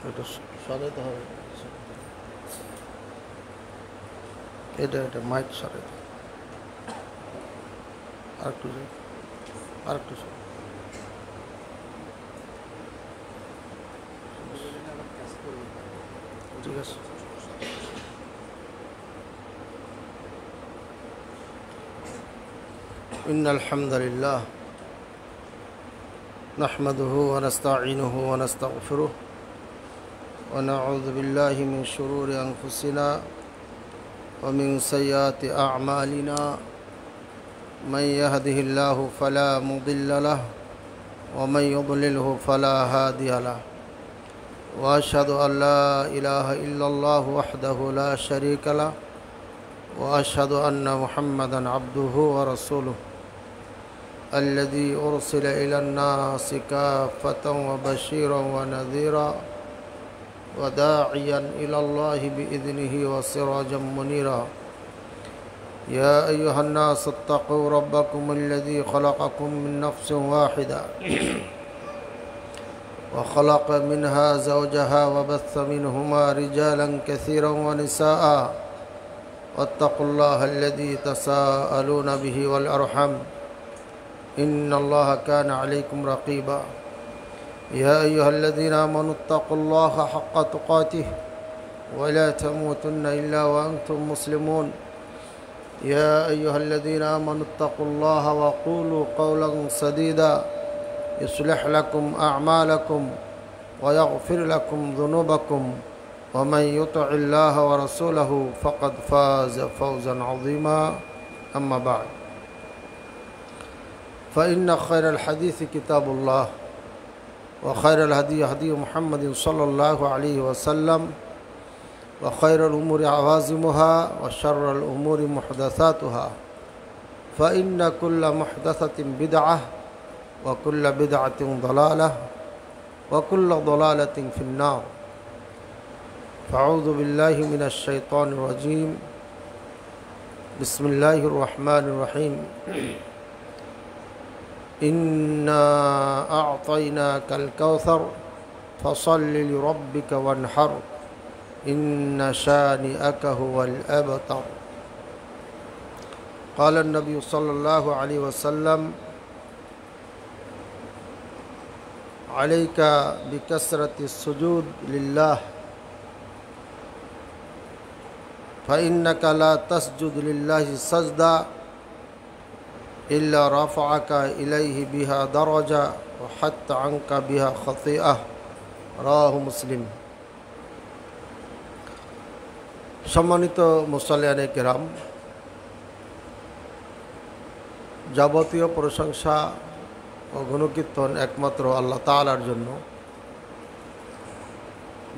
এটা সরাইতে হবে, এটা মাইক সরাইতে আরেকটু ঠিক আছে। ইন্নাল হামদুলিল্লাহ নাহমাদুহু ওয়া নাস্তাঈনুহু ওয়া নাস্তাগফিরুহ ونعوذ بالله من شرور أنفسنا ومن سيئات أعمالنا من يهده الله فلا مضل له ومن يضلله فلا هادي له وأشهد أن لا إله إلا الله وحده لا شريك له وأشهد أن محمدا عبده ورسوله الذي أرسل إلى الناس كافة وبشيرا ونذيرا وداعيا إلى الله بإذنه وسراجا منيرا يا أيها الناس اتقوا ربكم الذي خلقكم من نفس واحدة وخلق منها زوجها وبث منهما رجالا كثيرا ونساء واتقوا الله الذي تساءلون به والأرحم إن الله كان عليكم رقيبا يا أيها الذين آمنوا اتقوا الله حق تقاته ولا تموتن إلا وأنتم مسلمون يا أيها الذين آمنوا اتقوا الله وقولوا قولا سديدا يصلح لكم أعمالكم ويغفر لكم ذنوبكم ومن يطع الله ورسوله فقد فاز فوزا عظيما أما بعد فإن خير الحديث كتاب الله وخير الهدي هدي محمد صلى الله عليه وسلم وخير الأمور عوازمها وشر الأمور محدثاتها فإن كل محدثة بدعة وكل بدعة ضلالة وكل ضلالة في النار فأعوذ بالله من الشيطان الرجيم بسم الله الرحمن الرحيم إنا أعطيناك الكوثر فصل لربك وانحر إن شانئك هو الأبتر قال النبي صلى الله عليه وسلم عليك بكثرة السجود لله فإنك لا تسجد لله سجدا إلا رفعك إليه بها درجة وحتى عنك بها خطيئة রাওয়াহু মুসলিম। সম্মানিত মুসাল্লিয়ানে কেরাম, যাবতীয় প্রশংসা ও গুণকীর্তন একমাত্র আল্লাহ তাআলার জন্য,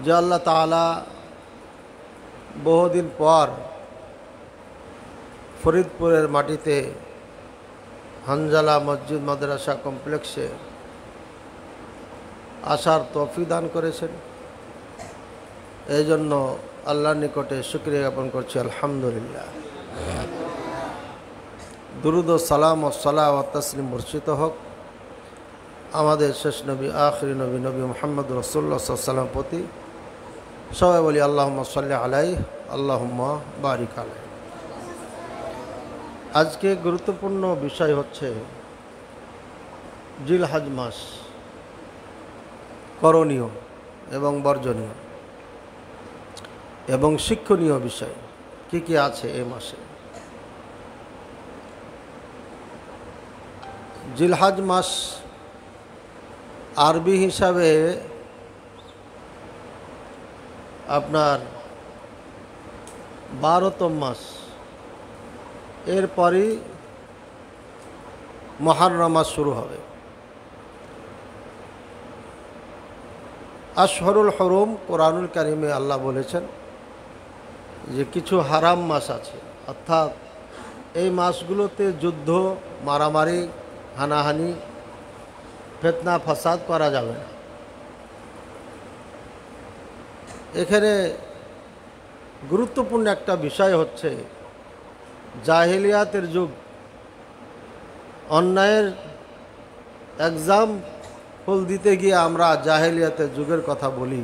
যে আল্লাহ তাআলা বহুদিন পর ফরিদপুরের মাটিতে হানজালা মসজিদ মাদ্রাসা কমপ্লেক্সে আসার তৌফিক দান করেছেন। এই জন্য আল্লাহর নিকটে শুকরিয়া জ্ঞাপন করছি, আলহামদুলিল্লাহ। দুরুদ ও সালাম ও সালাওয়াত ও তাসলিম বর্ষিত হোক আমাদের শেষ নবী, আখিরি নবী, নবী মুহাম্মদ রাসূলুল্লাহ সাল্লাল্লাহু আলাইহি ওয়াসাল্লাম প্রতি, সবাই বলি আল্লাহুম্মা সাল্লি আলাইহি আল্লাহুম্মা বারিক আলাইহি। আজকে গুরুত্বপূর্ণ বিষয় হচ্ছে জিলহজ মাস, করণীয় এবং বর্জনীয় এবং শিক্ষণীয় বিষয় কি কি আছে এই মাসে। জিলহজ মাস আরবি হিসাবে আপনার 12তম মাস, এরপরই মুহররম মাস শুরু হবে। আশহরুল হুরুম, কোরআনুল কারিমে আল্লাহ বলেছেন যে কিছু হারাম মাস আছে, অর্থাৎ এই মাসগুলোতে যুদ্ধ, মারামারি, হানাহানি, ফিতনা ফাসাদ করা যাবে না। এখানে গুরুত্বপূর্ণ একটা বিষয় হচ্ছে জাহেলিয়াতের যুগ, অন্যায়ের এক্সাম্পল দিতে গিয়ে আমরা জাহেলিয়াতের যুগের কথা বলি।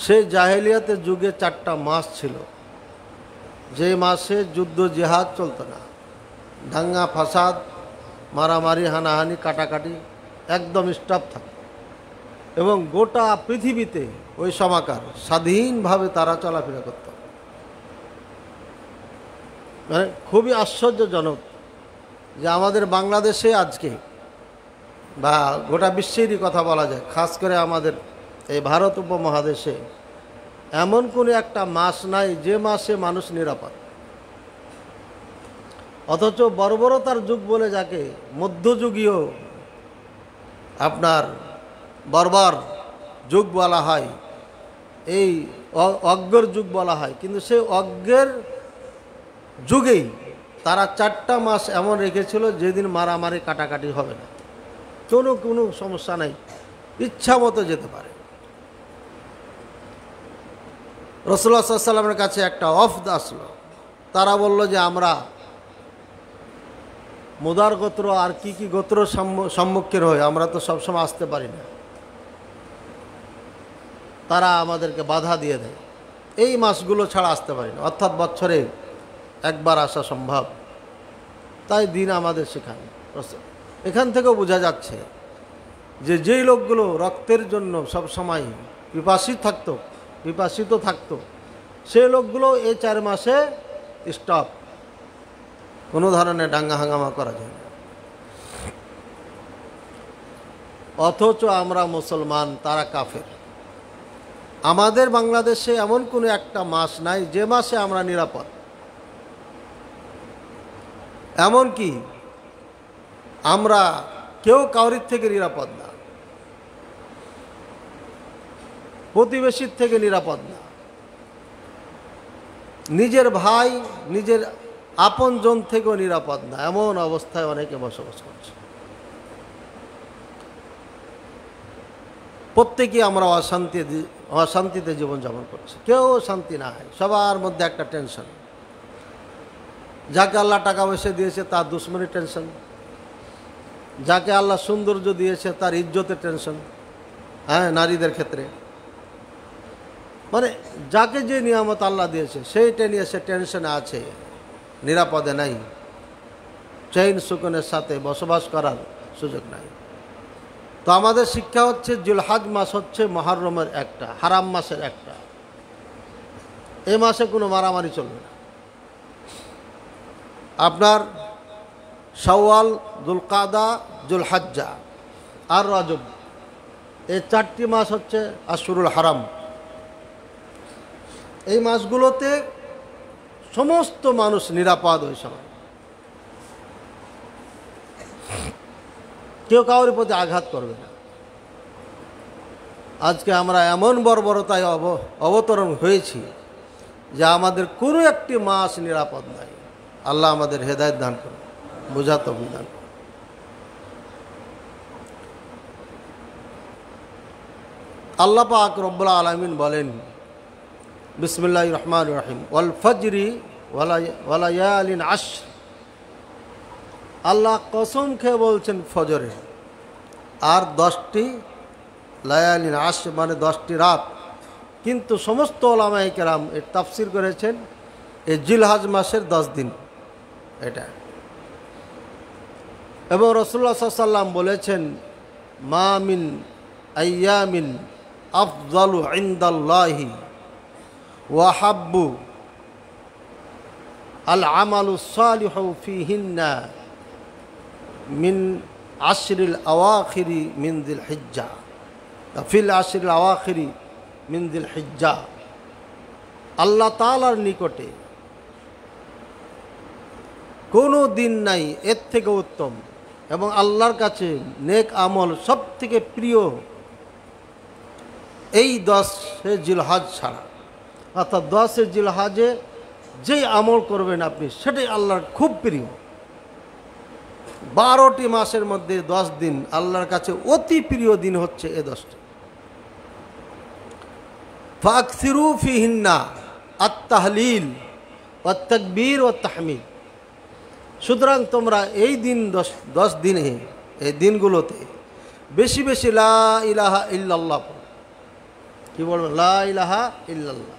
সেই জাহেলিয়াতের যুগে 4টা মাস ছিল, যে মাসে যুদ্ধ জিহাদ চলতো না, দাঙ্গা ফাসাদ, মারামারি, হানাহানি, কাটাকাটি একদম স্টপ থাকত এবং গোটা পৃথিবীতে ওই সময়কার স্বাধীনভাবে তারা চলাফেরা করত। মানে খুবই আশ্চর্যজনক যে আমাদের বাংলাদেশে আজকে বা গোটা বিশ্বেরই কথা বলা যায়, খাস করে আমাদের এই ভারত উপমহাদেশে এমন কোনো একটা মাস নাই যে মাসে মানুষ নিরাপদ। অথচ বর্বরতার যুগ বলে যাকে মধ্যযুগীয় আপনার বর্বর যুগ বলা হয়, এই অজ্ঞের যুগ বলা হয়, কিন্তু সেই অজ্ঞের যুগেই তারা 4টা মাস এমন রেখেছিল যেদিন মারামারি কাটাকাটি হবে না, কোনো সমস্যা নাই, ইচ্ছা মতো যেতে পারে। রাসূলুল্লাহ সাল্লাল্লাহু আলাইহি ওয়াসাল্লামের কাছে একটা ওয়াফদ আসলো, তারা বলল যে আমরা মুদার গোত্র আর কি কি গোত্র সম্মুখীন হই, আমরা তো সবসময় আসতে পারি না। তারা আমাদেরকে বাধা দিয়ে দেয়, এই মাসগুলো ছাড়া আসতে পারি না, অর্থাৎ বছরে একবার আসা সম্ভব। তাই দিন আমাদের শেখায়। এখান থেকেও বোঝা যাচ্ছে যে যেই লোকগুলো রক্তের জন্য সবসময় পিপাসিত থাকতো সেই লোকগুলো এই 4 মাসে স্টপ, কোনো ধরনের দাঙ্গা হাঙ্গামা করা যায় না। অথচ আমরা মুসলমান, তারা কাফের। আমাদের বাংলাদেশে এমন কোনো একটা মাস নাই যে মাসে আমরা নিরাপদ। এমনকি আমরা কেউ কাউরির থেকে নিরাপদ না, প্রতিবেশীর থেকে নিরাপদ না, নিজের ভাই, নিজের আপনজন থেকেও নিরাপদ না। এমন অবস্থায় অনেকে বসবাস করছে। প্রত্যেকেই আমরা অশান্তিতে জীবনযাপন করছি, কেউ শান্তি নাই, সবার মধ্যে একটা টেনশন। যাকে আল্লাহ টাকা পয়সা দিয়েছে তার দুশ্মনের টেনশন, যাকে আল্লাহ সৌন্দর্য দিয়েছে তার ইজ্জতের টেনশন, হ্যাঁ, নারীদের ক্ষেত্রে। মানে যাকে যে নিয়ামত আল্লাহ দিয়েছে সেইটা নিয়ে সে টেনশনে আছে, নিরাপদে নাই, চৈন সুকুনের সাথে বসবাস করার সুযোগ নাই। তো আমাদের শিক্ষা হচ্ছে জিলহজ মাস হচ্ছে মুহররমের একটা, হারাম মাসের একটা। এই মাসে কোনো মারামারি চলবে না। আপনার শাওয়াল, যুলকাদা, যুলহজ্জা আর রজব, এই 4টি মাস হচ্ছে আশহুরুল হারাম। এই মাসগুলোতে সমস্ত মানুষ নিরাপদ। ওই সময় কেউ কাউর প্রতি আঘাত করবে না। আজকে আমরা এমন বর্বরতায় অবতরণ হয়েছি যে আমাদের কোনো একটি মাস নিরাপদ নাই। আল্লাহ আমাদের হেদায়েত দান করুন, বোঝা তৌফিক দান করুন। আল্লাহ পাক রব্বুল আলামিন বলেন, বিসমিল্লাহির রহমানির রহিম, ওয়াল ফজরি ওয়া লায়ালিন আশর। আল্লাহ কসম খেয়ে বলছেন ফজরে, আর 10টি লায়ালিন আশর মানে 10টি রাত, কিন্তু সমস্ত ওলামায়ে কেরাম এর তাফসির করেছেন এই জিলহজ মাসের 10 দিন এটা। এবং রাসূলুল্লাহ সাল্লাল্লাহু আলাইহি ওয়াসাল্লাম বলেছেন, মা মিন আইয়ামিন আফযালু ইনদাল্লাহি ওয়া হাব্বু আল আমালু সালিহু ফিহিন্না মিন আশরিল আওয়াখিরি মিন যিল হিজ্জা, ফিল আশরিল আওয়াখিরি মিন যিল হিজ্জা। আল্লাহ তাআলার নিকটে কোনো দিন নাই এর থেকে উত্তম, এবং আল্লাহর কাছে নেক আমল সব থেকে প্রিয় এই 10 জিলহজ ছাড়া। অর্থাৎ 10 জিলহজে যেই আমল করবেন আপনি সেটাই আল্লাহর খুব প্রিয়। 12টি মাসের মধ্যে 10 দিন আল্লাহর কাছে অতি প্রিয় দিন হচ্ছে এ 10টি। ফাকসিরু ফিহিন্না আত-তাহলিল ওয়াত তাকবীর ওয়াত তাহমিদ। সুতরাং তোমরা এই দিন 10 দিনে, এই দিনগুলোতে বেশি বেশি লা ইলাহা ইল্লাল্লাহ, কি বলবেন? লা ইলাহা ইল্লাল্লাহ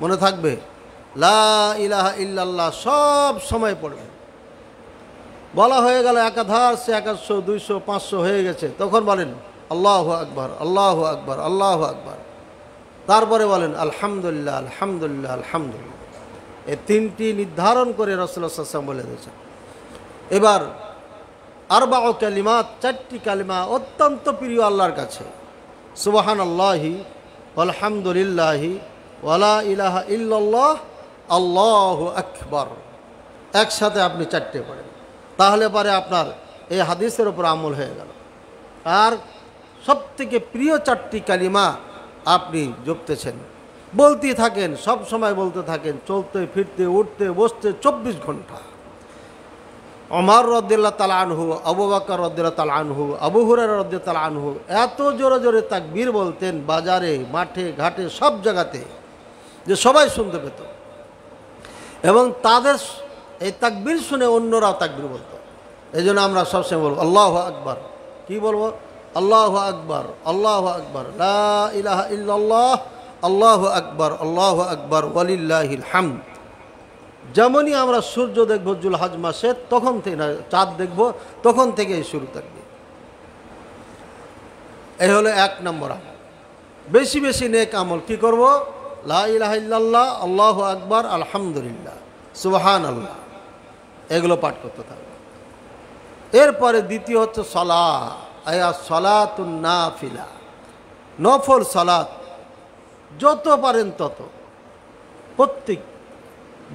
মনে থাকবে, লা ইলাহা ইল্লাল্লাহ সব সময় পড়বেন। বলা হয়ে গেল একাধার সে 100, 200, 500 হয়ে গেছে, তখন বলেন আল্লাহু আকবার, আল্লাহু আকবার, আল্লাহু আকবার। তারপরে বলেন আলহামদুলিল্লাহ, আলহামদুলিল্লাহ, আলহামদুলিল্লাহ। এই 3টি নির্ধারণ করে রাসূলুল্লাহ সাল্লাল্লাহু আলাইহি ওয়াসাল্লাম বলে দিয়েছেন। এবার আরবাউ কালিমাত, 4টি কালিমা অত্যন্ত প্রিয় আল্লাহর কাছে। সুবহানাল্লাহি আলহামদুলিল্লাহি ওয়ালা ইলাহা ইল্লাল্লাহ আল্লাহু আকবার। একসাথে আপনি 4টে পড়েন, তাহলে পরে আপনার এই হাদিসের উপর আমল হয়ে গেল। আর সবথেকে প্রিয় 4টি কালিমা আপনি জপতেছেন, বলতেই থাকেন, সব সময় বলতে থাকেন, চলতে ফিরতে উঠতে বসতে 24 ঘন্টা। ওমর রাদিয়াল্লাহু তাআলা আনহু, আবু বকর রাদিয়াল্লাহু তাআলা আনহু, আবু হুরায়রা রাদিয়াল্লাহু তাআলা আনহু এত জোরে জোরে তাকবীর বলতেন বাজারে, মাঠে ঘাটে, সব জায়গাতে, যে সবাই শুনতে পেত। এবং তাদের এই তাকবীর শুনে অন্যরাও তাকবীর বলতো। এই জন্য আমরা সবসময় বলবো আল্লাহু আকবার। কি বলবো? আল্লাহু আকবার, আল্লাহু আকবার, লা ইলাহা ইল্লাল্লাহ, আল্লাহু আকবার, আল্লাহু আকবার, ওয়ালিল্লাহিল হামদ। যেমনই আমরা সূর্য দেখব জিলহজ মাসে, তখন থেকে না, চাঁদ দেখব তখন থেকেই শুরু থাকবে। এই হলো 1 নম্বর আমল। বেশি বেশি নেক আমল কি করব? লা ইলাহা ইল্লাল্লাহ, আল্লাহু আকবার, আলহামদুলিল্লাহ, সুবহানাল্লাহ, এগুলো পাঠ করতে থাকবে। এরপরে দ্বিতীয় হচ্ছে সালাত, আয়া সালাতুন নাফিলা, নফল সালাত যত পারেন তত। প্রত্যেক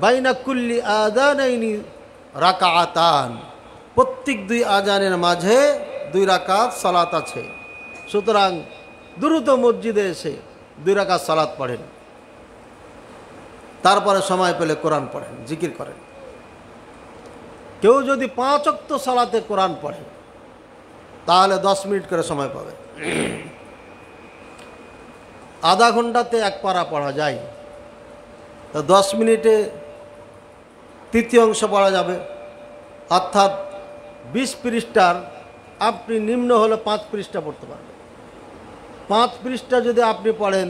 বাইনা কুল্লি আযানাইনি রাকাআতান, প্রত্যেক 2 আজানের মাঝে 2 রাকাত সালাত আছে। সুতরাং দ্রুত মসজিদে এসে 2 রাকাত সালাত পড়েন, তারপরে সময় পেলে কোরআন পড়েন, জিকির করেন। কেউ যদি 5 ওয়াক্ত সালাতে কোরআন পড়ে তাহলে 10 মিনিট করে সময় পাবে। আধা ঘন্টাতে 1 পারা পড়া যায়, তো 10 মিনিটে 3য় অংশ পড়া যাবে। অর্থাৎ 20 পৃষ্ঠার আপনি নিম্ন হলে 5 পৃষ্ঠা পড়তে পারবেন। 5 পৃষ্ঠা যদি আপনি পড়েন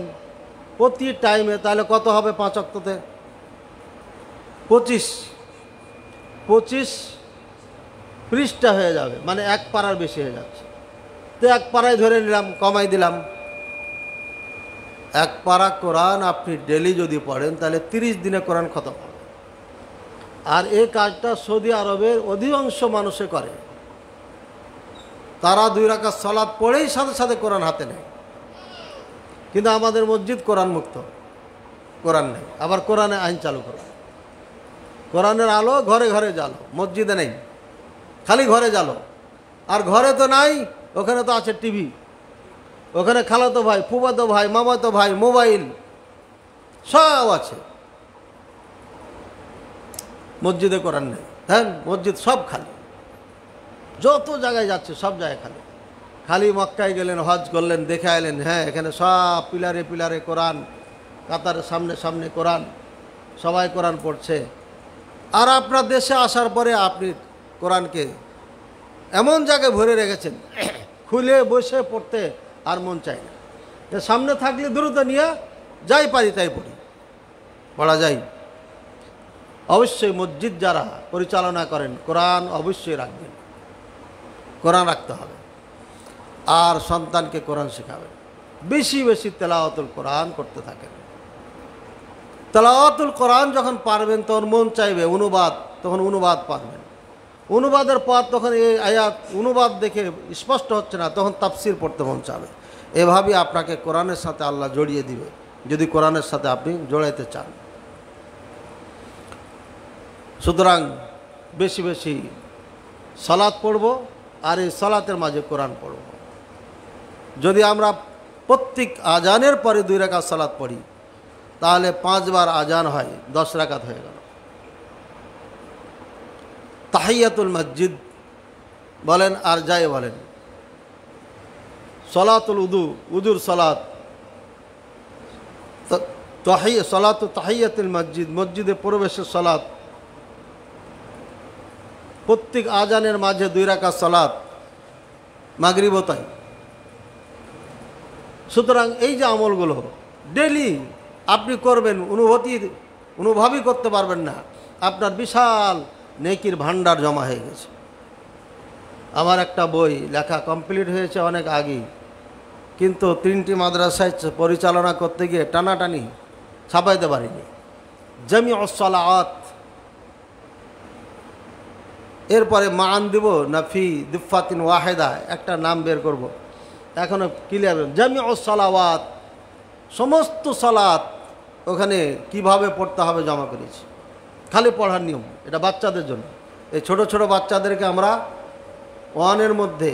প্রতি টাইমে, তাহলে কত হবে? 5 ওয়াক্ততে 25 পৃষ্ঠা হয়ে যাবে, মানে 1 পারার বেশি হয়ে যাচ্ছে। তো 1 পারায় ধরে নিলাম, কমাই দিলাম। 1 পারা কোরআন আপনি ডেলি যদি পড়েন তাহলে 30 দিনে কোরআন খতম হবে। আর এই কাজটা সৌদি আরবের অধিকাংশ মানুষে করে। তারা 2 রাকাত সালাত পড়েই সাথে সাথে কোরআন হাতে নেয়। কিন্তু আমাদের মসজিদ কোরআন মুক্ত, কোরআন নেই। আবার কোরআনে আইন চালু করে, কোরআনের আলো ঘরে ঘরে জ্বালো, মসজিদে নেই, খালি ঘরে জ্বালো। আর ঘরে তো নাই, ওখানে তো আছে টিভি, ওখানে খালাতো ভাই, ফুফাতো ভাই, মামাতো ভাই, মোবাইল সব আছে। মসজিদে কোরআন নেই। হ্যাঁ, মসজিদ সব খালি, যত জায়গায় যাচ্ছে সব জায়গায় খালি। খালি মক্কায় গেলেন, হজ করলেন, দেখে আইলেন, হ্যাঁ এখানে সব পিলারে পিলারে কোরআন, কাতারের সামনে সামনে কোরআন, সবাই কোরআন পড়ছে। আর আপনার দেশে আসার পরে আপনি কোরআনকে এমন জায়গায় ভরে রেখেছেন, খুলে বসে পড়তে আর মন চায় না। সামনে থাকলে দ্রুত নিয়ে যাই পারি তাই পড়ি, পড়া যায়। অবশ্যই মসজিদ যারা পরিচালনা করেন কোরআন অবশ্যই রাখবেন, কোরআন রাখতে হবে, আর সন্তানকে কোরআন শেখাবেন। বেশি বেশি তেলাওয়াতুল কোরআন করতে থাকেন। তেলাওয়াতুল কোরআন যখন পারবেন তখন মন চাইবে অনুবাদ, তখন অনুবাদ পারবেন। অনুবাদের পর তখন এই আয়াত অনুবাদ দেখে স্পষ্ট হচ্ছে না, তখন তাফসির পড়তে মন চাবে। এভাবেই আপনাকে কোরআনের সাথে আল্লাহ জড়িয়ে দিবে, যদি কোরআনের সাথে আপনি জড়াইতে চান। সুতরাং বেশি বেশি সালাত পড়ব, আর এই সালাতের মাঝে কোরআন পড়ব। যদি আমরা প্রত্যেক আজানের পরে 2 রাকাত সালাত পড়ি, তাহলে 5 বার আজান হয়, 10 রাকাত হয়ে গেল। তাহিয়াতুল মসজিদ বলেন আর যাই বলেন, সলাতুল উদু, উদুর সলাত, সলাতু তাহিয়াতুল মসজিদ, মসজিদে প্রবেশের সলাত, প্রত্যেক আজানের মাঝে 2 রাকাত সালাত, মাগরিবও তাই। সুতরাং এই যে আমলগুলো ডেলি আপনি করবেন, অনুভবই করতে পারবেন না, আপনার বিশাল নেকির ভান্ডার জমা হয়ে গেছে। আমার একটা বই লেখা কমপ্লিট হয়েছে অনেক আগেই, কিন্তু 3টি মাদ্রাসায় পরিচালনা করতে গিয়ে টানাটানি ছাপাইতে পারিনি। জামিউস সালাওয়াত, এরপরে মান দিব না ফি দিফাতিন ওয়াহেদা, একটা নাম বের করব, এখনও ক্লিয়ার। জামিউস সালাওয়াত, সমস্ত সালাত ওখানে কিভাবে পড়তে হবে জমা করেছি, খালি পড়ার নিয়ম। এটা বাচ্চাদের জন্য, এই ছোট ছোট বাচ্চাদেরকে আমরা 1-এর মধ্যে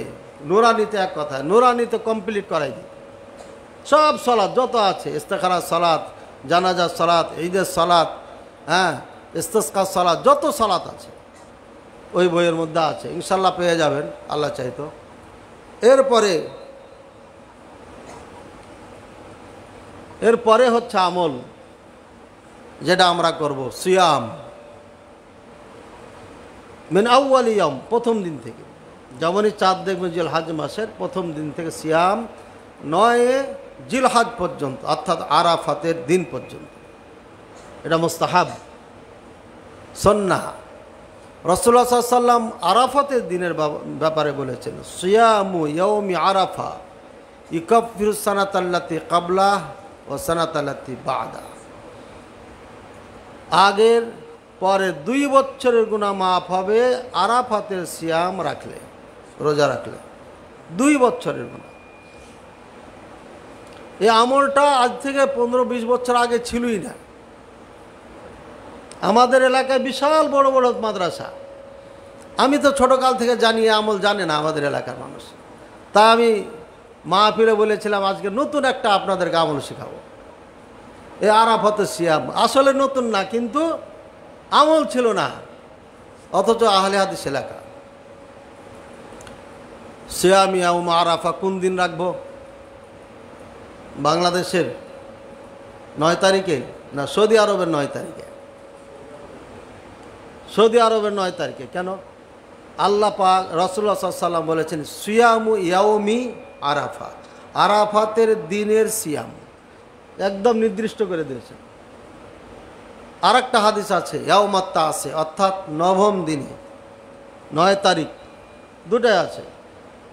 নুরানিতে, এক কথায় নুরানিতে কমপ্লিট করাই দিই। সব সালাত যত আছে, ইস্তেখারার সালাত, জানাজার সালাত, ঈদের সালাত, হ্যাঁ, ইস্তেসকার সালাত, যত সালাত আছে ওই বইয়ের মধ্যে আছে, ইনশাল্লাহ পেয়ে যাবেন আল্লাহ চাইতো। এরপরে হচ্ছে আমল যেটা আমরা করব, সিয়াম মিন আউয়াল ইয়াম, প্রথম দিন থেকে। যেমনই চাঁদ দেখবেন জিলহজ মাসের প্রথম দিন থেকে সিয়াম 9 জিলহজ পর্যন্ত, অর্থাৎ আরাফাতের দিন পর্যন্ত। এটা মুস্তাহাব, সুন্নাহ। রাসূলুল্লাহ সাল্লাল্লাহু আলাইহি ওয়াসাল্লাম আরাফাতের দিনের ব্যাপারে বলেছেন, সিয়ামু ইয়াউমি আরাফা ইউকাফিরুস সানাতাল্লাতি ক্বাবলাহ ওয়া সানাতাল্লাতি বা'দা। আগের পরে 2 বছরের গুনাহ মাফ হবে আরাফাতের সিয়াম রাখলে, রোজা রাখলে। 2 বছরের গুনাহ। এই আমলটা আজ থেকে 15-20 বছর আগে ছিলই না। আমাদের এলাকায় বিশাল বড় বড় মাদ্রাসা, আমি তো ছোটকাল থেকে জানি, আমল জানে না আমাদের এলাকার মানুষ। তা আমি মাহফিলে বলেছিলাম আজকে নতুন একটা আপনাদেরকে আমল শেখাবো, এই আরাফাতের সিয়াম। আসলে নতুন না, কিন্তু আমল ছিল না, অথচ আহলে হাদিস এলাকা। সিয়াম ইয়াউম আরাফা কোন দিন রাখবো? বাংলাদেশের 9 তারিখে না সৌদি আরবের 9 তারিখে? সৌদি আরবের 9 তারিখে। কেন? আল্লাহ পাক রাসূলুল্লাহ সাল্লাল্লাহু আলাইহি ওয়াসাল্লাম বলেছেন সিয়ামু ইয়াউমি আরাফা, আরাফাতের দিনের সিয়াম একদম নির্দিষ্ট করে দিয়েছেন। আর একটা হাদিস আছে ইয়াউমাত্তা আছে, অর্থাৎ 9ম দিনে, 9 তারিখ, দুটাই আছে।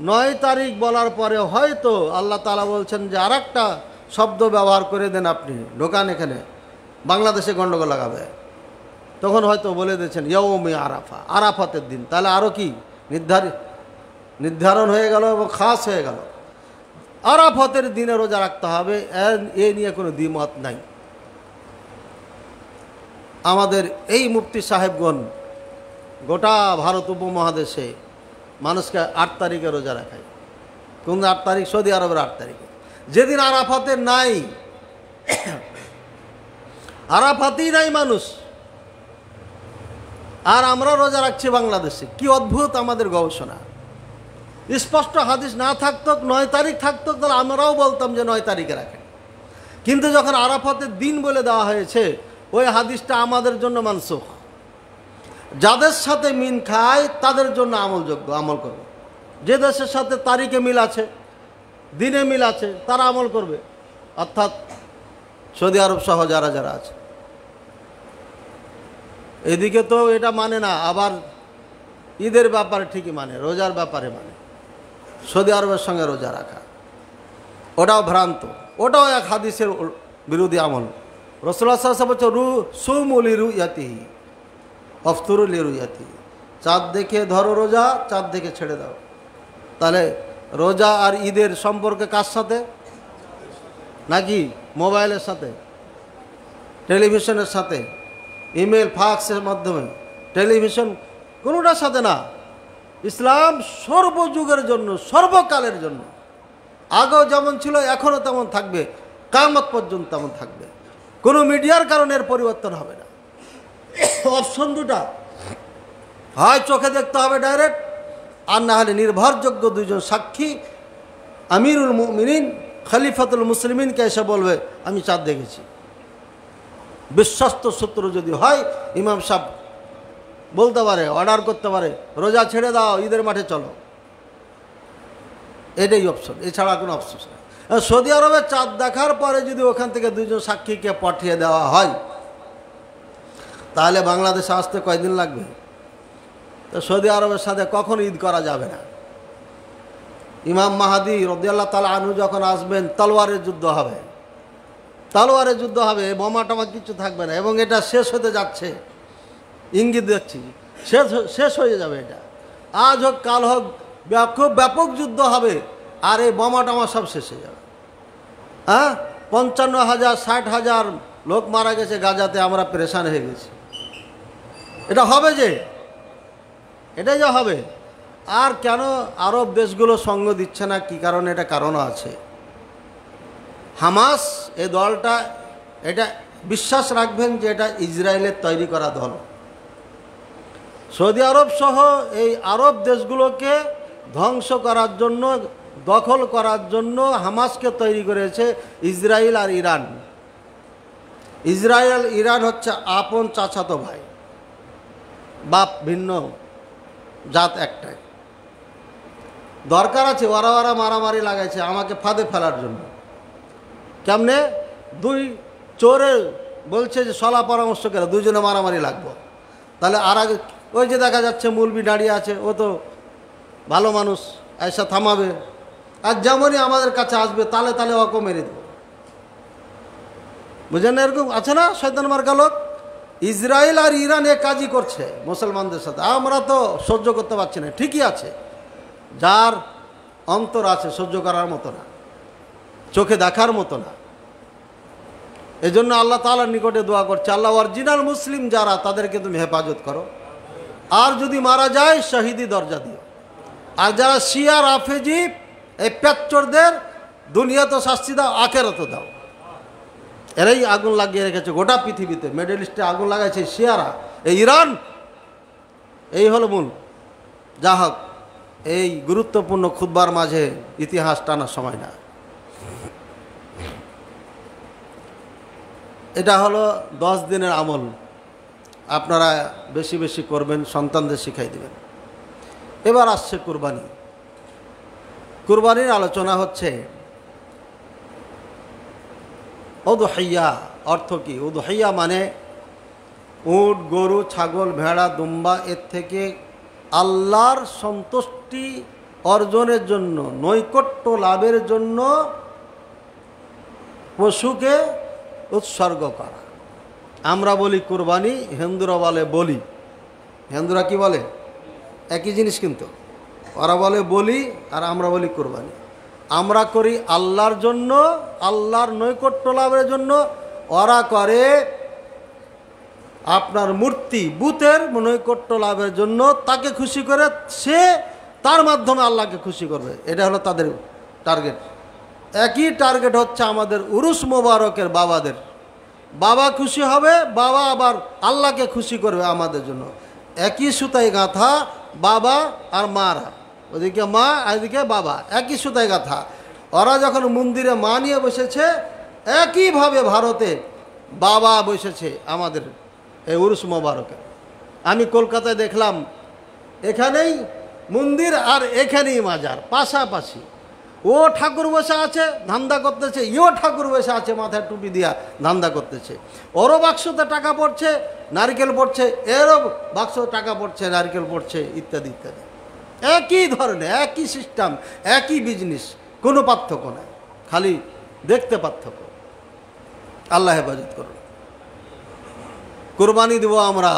9 তারিখ বলার পরে হয়তো আল্লাহ তাআলা বলছেন যে আর একটা শব্দ ব্যবহার করে দেন, আপনি ঢোকান এখানে, বাংলাদেশে গণ্ডগোল লাগাবে। তখন হয়তো বলে দিয়েছেন ইয়াউমে আরাফা, আরাফাতের দিন। তাহলে আরও কি নির্ধারণ হয়ে গেল এবং খাস হয়ে গেল। আরাফাতের দিনে রোজা রাখতে হবে, এ নিয়ে কোনো দ্বিমত নাই। আমাদের এই মুফতি সাহেবগণ গোটা ভারত উপমহাদেশে মানুষকে 8 তারিখে রোজা রাখায়। কোন 8 তারিখ? সৌদি আরবের 8 তারিখে, যেদিন আরাফাতের নাই, আরাফাতেই নাই মানুষ, আর আমরা রোজা রাখছি বাংলাদেশে। কি অদ্ভুত আমাদের গবেষণা! স্পষ্ট হাদিস না থাকতো, 9 তারিখ থাকতো, তাহলে আমরাও বলতাম যে 9 তারিখে রাখেন। কিন্তু যখন আরাফাতের দিন বলে দেওয়া হয়েছে, ওই হাদিসটা আমাদের জন্য মানসুখ। যাদের সাথে মিল খায় তাদের জন্য আমলযোগ্য, আমল করবে। যে দেশের সাথে তারিখে মিল আছে, দিনে মিল আছে, তারা আমল করবে। অর্থাৎ সৌদি আরব সহ যারা যারা আছে। এদিকে তো এটা মানে না, আবার ঈদের ব্যাপারে ঠিকই মানে, রোজার ব্যাপারে মানে, সৌদি আরবের সঙ্গে রোজা রাখা ওটাও ভ্রান্ত, ওটাও এক হাদিসের বিরোধী আমল। রাসূলুল্লাহ সাল্লাল্লাহু আলাইহি ওয়াসাল্লাম বলছে সুমু লিরুয়াতিহি আফতুরু লিরুয়াতিহি, চাঁদ দেখে ধরো রোজা, চাঁদ দেখে ছেড়ে দাও। তাহলে রোজা আর ঈদের সম্পর্কে কার সাথে? নাকি মোবাইলের সাথে, টেলিভিশনের সাথে, ইমেল ফাক্সের মাধ্যমে, টেলিভিশন, কোনোটার সাথে না। ইসলাম সর্বযুগের জন্য, সর্বকালের জন্য, আগেও যেমন ছিল এখনও তেমন থাকবে, কিয়ামত পর্যন্ত তেমন থাকবে। কোনো মিডিয়ার কারণে এর পরিবর্তন হবে না। অপশন দুটা, হয় চোখে দেখতে হবে ডাইরেক্ট, আর না হলে নির্ভরযোগ্য দুইজন সাক্ষী, আমিরুল মুমিনিন খলিফাতুল মুসলিমিনকে এসে বলবে আমি চাঁদ দেখেছি। বিশ্বস্ত সূত্র যদি হয়, ইমাম সাহেব বলতে পারে, অর্ডার করতে পারে, রোজা ছেড়ে দাও, ঈদের মাঠে চলো। এটাই অপশন, এছাড়া কোনো অপশন নেই। সৌদি আরবে চাঁদ দেখার পরে যদি ওখান থেকে দুইজন সাক্ষীকে পাঠিয়ে দেওয়া হয়, তাহলে বাংলাদেশে আসতে কয়দিন লাগবে? তো সৌদি আরবের সাথে কখন ঈদ করা যাবে না। ইমাম মাহাদি রাদিয়াল্লাহু তাআলা আনহু যখন আসবেন, তলোয়ারের যুদ্ধ হবে, তলোয়ারের যুদ্ধ হবে, বোমা টমা কিছু থাকবে না, এবং এটা শেষ হতে যাচ্ছে, ইঙ্গিত দেখছি শেষ হয়ে যাবে। এটা আজ হোক কাল হোক খুব ব্যাপক যুদ্ধ হবে, আর এই বোমা টমা সব শেষ হয়ে যাবে। হ্যাঁ, 55,000 60,000 লোক মারা গেছে গাজাতে, আমরা পেরেশান হয়ে গেছি। এটা হবে যে, এটাই যা হবে। আর কেন আরব দেশগুলো সঙ্গ দিচ্ছে না, কি কারণে? এটা কারণও আছে। হামাস এই দলটা, এটা বিশ্বাস রাখবেন যে এটা ইসরায়েলের তৈরি করা দল। সৌদি আরব সহ এই আরব দেশগুলোকে ধ্বংস করার জন্য, দখল করার জন্য হামাসকে তৈরি করেছে ইসরায়েল আর ইরান। ইসরায়েল ইরান হচ্ছে আপন চাচাতো ভাই, বাপ ভিন্ন, জাত একটাই। দরকার আছে, ওরা ওরা মারামারি লাগাইছে আমাকে ফাঁদে ফেলার জন্য। কেমনে? দুই চোরে বলছে যে সলা পরামর্শ করে দুইজনে মারামারি লাগবো। তাহলে আর আগে ওই যে দেখা যাচ্ছে মুলবি দাঁড়িয়ে আছে, ও তো ভালো মানুষ, এসে থামাবে। আর যেমনই আমাদের কাছে আসবে তালে তালে ওকে মেরে দেবো। বুঝেন না? এরকম আছে না শয়তান মার্কা লোক। ইসরায়েল আর ইরান এ কাজই করছে মুসলমানদের সাথে। আমরা তো সহ্য করতে পারছি না। ঠিকই আছে, যার অন্তর আছে সহ্য করার মতো না, চোখে দেখার মতো না। এই জন্য আল্লাহ তাআলার নিকটে দোয়া করছে, আল্লাহ অরিজিনাল মুসলিম যারা, তাদেরকে তুমি হেফাজত করো। আর যদি মারা যায় শহীদি দরজা দিও। আর যারা শিয়া রাফেজি, এই পেচ্চরদের দুনিয়াতে শাস্তি দাও, আখেরাতে দাও। এরাই আগুন লাগিয়ে রেখেছে গোটা পৃথিবীতে। মিডল ইস্টে আগুন লাগাইছে শিয়ারা, এই ইরান। এই হলো মূল। যা হোক, এই গুরুত্বপূর্ণ খুতবার মাঝে ইতিহাস টানার সময় না। এটা হলো 10 দিনের আমল, আপনারা বেশি বেশি করবেন, সন্তানদের শিখাই দেবেন। এবার আসছে কুরবানি। কুরবানির আলোচনা হচ্ছে। উদহিয়া অর্থ কি? উদহিয়া মানে উট, গরু, ছাগল, ভেড়া, দুম্বা, এর থেকে আল্লাহর সন্তুষ্টি অর্জনের জন্য, নৈকট্য লাভের জন্য পশুকে উৎসর্গ করা। আমরা বলি কুরবানি, হিন্দুরা বলে বলি। হিন্দুরা কি বলে? একই জিনিস, কিন্তু ওরা বলে বলি আর আমরা বলি কুরবানি। আমরা করি আল্লাহর জন্য, আল্লাহর নৈকট্য লাভের জন্য। ওরা করে আপনার মূর্তি, বুতের নৈকট্য লাভের জন্য, তাকে খুশি করে, সে তার মাধ্যমে আল্লাহকে খুশি করবে। এটা হলো তাদের টার্গেট। একই টার্গেট হচ্ছে আমাদের উরুস মোবারকের বাবাদের। বাবা খুশি হবে, বাবা আবার আল্লাহকে খুশি করবে আমাদের জন্য। একই সুতায় গাঁথা বাবা আর মারা, ওদিকে মা এদিকে বাবা, একই সুতায় গাঁথা। ওরা যখন মন্দিরে মা নিয়ে বসেছে, একইভাবে ভারতে বাবা বসেছে আমাদের এই উরুস মোবারকে। আমি কলকাতায় দেখলাম, এখানেই মন্দির আর এখানেই মাজার পাশাপাশি। ও ঠাকুর বসে আছে ধান্দা করতেছে, ইও ঠাকুর বসে আছে মাথায় টুপি দিয়া ধান্দা করতেছে। ওরও বাক্সতে টাকা পড়ছে, নারকেল পড়ছে, এরও বাক্স টাকা পড়ছে, নারকেল পড়ছে, ইত্যাদি ইত্যাদি। একই ধরনের, একই সিস্টেম, একই বিজনেস, কোনো পার্থক্য নাই, খালি দেখতে পার্থক্য। আল্লাহ হেফাজত করুন। কুরবানি দেব আমরা,